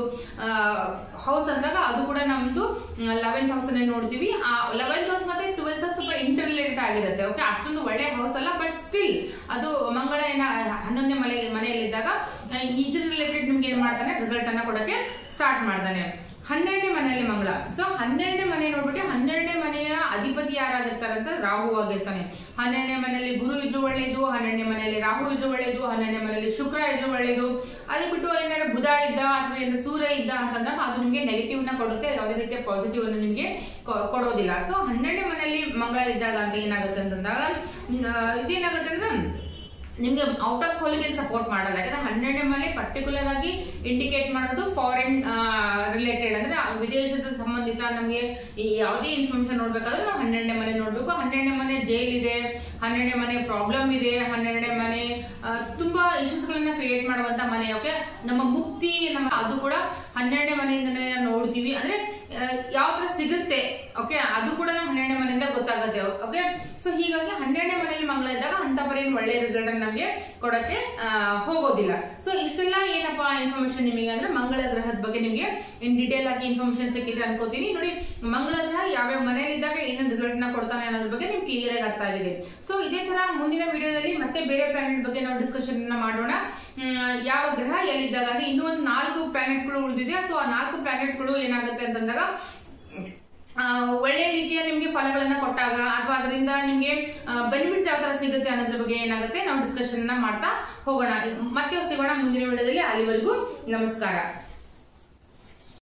ಹೌಸ್ ಅಂದಾಗ ಅದು ಕೂಡ ನಮ್ದು 11th ಹೌಸ್ ಅನ್ನ ನೋಡ್ತೀವಿ. ಆ 11th ಹೌಸ್ ಮತ್ತೆ 12th ಹೌಸ್ ಸ್ವಲ್ಪ ಇಂಟರ್ ರಿಲೇಟೆಡ್ ಆಗಿರುತ್ತೆ. ಓಕೆ, ಅಷ್ಟೊಂದು ಒಳ್ಳೆ ಹೌಸ್ ಅಲ್ಲ, ಬಟ್ ಸ್ಟಿಲ್ ಅದು ಮಂಗಳ 11ನೇ ಮನೆಯಲ್ಲಿದ್ದಾಗ ಇದ್ರ ರಿಲೇಟೆಡ್ ನಿಮ್ಗೆ ಏನ್ ಮಾಡ್ತಾನೆ ರಿಸಲ್ಟ್ ಅನ್ನ ಕೊಡಕ್ಕೆ ಸ್ಟಾರ್ಟ್ ಮಾಡ್ತಾನೆ. 12ನೇ ಮನೆಯಲ್ಲಿ ಮಂಗಳ. ಸೊ 12ನೇ ಮನೆ ನೋಡ್ಬಿಟ್ಟು 12ನೇ ಮನೆಯ ಅಧಿಪತಿ ಯಾರಾಗಿರ್ತಾರೆ ಅಂತ ರಾಹು ಆಗಿರ್ತಾನೆ. 12ನೇ ಮನೆಯಲ್ಲಿ ಗುರು ಇದ್ರು ಒಳ್ಳೇದು, 12ನೇ ಮನೆಯಲ್ಲಿ ರಾಹು ಇದ್ರು ಒಳ್ಳೇದು, 12ನೇ ಮನೆಯಲ್ಲಿ ಶುಕ್ರ ಇದ್ರು ಒಳ್ಳೇದು. ಅದಕ್ಕೆ ಬಿಟ್ಟು ಏನಾದ್ರು ಬುಧ ಇದ್ದ ಅಥವಾ ಏನಾದ್ರು ಸೂರ್ಯ ಇದ್ದ ಅಂತಂದಾಗ ಅದು ನಿಮ್ಗೆ ನೆಗೆಟಿವ್ ನ ಕೊಡುತ್ತೆ, ಯಾವುದೇ ರೀತಿಯ ಪಾಸಿಟಿವ್ ಅನ್ನು ನಿಮ್ಗೆ ಕೊಡೋದಿಲ್ಲ. ಸೊ 12ನೇ ಮನೆಯಲ್ಲಿ ಮಂಗಳ ಇದ್ದಾಗ ಅಂತ ಏನಾಗುತ್ತೆ ಅಂತಂದಾಗ ಇದೇನಾಗುತ್ತೆ ಅಂದ್ರೆ ನಿಮ್ಗೆ ಔಟ್ ಆಫ್ ಹೋಲಿಗೆ ಸಪೋರ್ಟ್ ಮಾಡಲ್ಲ. ಯಾಕಂದ್ರೆ 12ನೇ ಮನೆ ಪರ್ಟಿಕ್ಯುಲರ್ ಆಗಿ ಇಂಡಿಕೇಟ್ ಮಾಡೋದು ಫಾರಿನ್ ರಿಲೇಟೆಡ್ ಅಂದ್ರೆ ವಿದೇಶದ ಸಂಬಂಧಿತ ನಮ್ಗೆ ಯಾವುದೇ ಇನ್ಫಾರ್ಮೇಶನ್ ನೋಡ್ಬೇಕಾದ್ರೆ ನಾವು 12ನೇ ಮನೆ ನೋಡ್ಬೇಕು. 12ನೇ ಮನೆ ಜೈಲ್ ಇದೆ, 12ನೇ ಮನೆ ಪ್ರಾಬ್ಲಮ್ ಇದೆ, 12ನೇ ಮನೆ ತುಂಬಾ ಇಶ್ಯೂಸ್ ಗಳನ್ನ ಕ್ರಿಯೇಟ್ ಮಾಡುವಂತ ಮನೆ. ಓಕೆ, ನಮ್ಮ ಮುಕ್ತಿ ಅದು ಕೂಡ 12ನೇ ಮನೆಯಿಂದನೇ ನೋಡ್ತೀವಿ. ಅಂದ್ರೆ ಯಾವ ತರ ಸಿಗುತ್ತೆ ಓಕೆ, ಅದು ಕೂಡ ನಾವು 12ನೇ ಮನೆಯಿಂದ ಗೊತ್ತಾಗುತ್ತೆ. ಓಕೆ, ಸೊ ಹೀಗಾಗಿ 12ನೇ ಮನೆಯಲ್ಲಿ ಮಂಗಳ ಇದ್ದಾಗ ಅಂತ ಪರಿ ಒಳ್ಳೆ ರಿಸಲ್ಟ್ ನಮ್ಗೆ ಕೊಡಕ್ಕೆ ಹೋಗೋದಿಲ್ಲ. ಸೊ ಇಷ್ಟೆಲ್ಲ ಏನಪ್ಪಾ ಇನ್ಫಾರ್ಮೇಶನ್ ನಿಮಗೆ ಅಂದ್ರೆ ಮಂಗಳ ಗ್ರಹದ ಬಗ್ಗೆ ನಿಮ್ಗೆ ಇನ್ ಡೀಟೇಲ್ ಆಗಿ ಇನ್ಫಾರ್ಮೇಶನ್ ಸಿಕ್ಕಿದೆ ಅನ್ಕೋತೀನಿ. ನೋಡಿ, ಮಂಗಳ ಗ್ರಹ ಯಾವ್ಯಾವ ಮನೆಯಲ್ಲಿ ಇದ್ದಾಗ ಏನೇನು ರಿಸಲ್ಟ್ ನ ಕೊಡ್ತಾನೆ ಅನ್ನೋದ್ರ ಬಗ್ಗೆ ನಿಮ್ಗೆ ಕ್ಲಿಯರ್ ಆಗಿ ಅರ್ಥ ಆಗಿದೆ. ಸೊ ಇದೇ ತರ ಮುಂದಿನ ವಿಡಿಯೋದಲ್ಲಿ ಮತ್ತೆ ಬೇರೆ ಪ್ಲಾನೆಟ್ ಬಗ್ಗೆ ನಾವು ಡಿಸ್ಕಷನ್ ಮಾಡೋಣ. ಯಾವ ಗ್ರಹ ಎಲ್ಲಿದ್ದಾಗ ಇನ್ನೂ ಒಂದು 4 ಪ್ಲಾನೆಟ್ಸ್ ಗಳು ಉಳಿದಿದೆ. ಸೊ ಆ 4 ಪ್ಲಾನೆಟ್ಸ್ ಗಳು ಏನಾಗುತ್ತೆ ಅಂತಂದಾಗ ಒಳ್ಳೆ ರೀತಿಯ ನಿಮ್ಗೆ ಫಲಗಳನ್ನ ಕೊಟ್ಟಾಗ ಅಥವಾ ಅದರಿಂದ ನಿಮ್ಗೆ ಬೆನಿಫಿಟ್ಸ್ ಯಾವ ತರ ಸಿಗುತ್ತೆ ಅನ್ನೋದ್ರ ಬಗ್ಗೆ ಏನಾಗುತ್ತೆ ನಾವು ಡಿಸ್ಕಷನ್ ಮಾಡ್ತಾ ಹೋಗೋಣ. ಮತ್ತೆ ಸಿಗೋಣ ಮುಂದಿನ ವಿಡಿಯೋದಲ್ಲಿ. ಅಲ್ಲಿವರೆಗೂ ನಮಸ್ಕಾರ.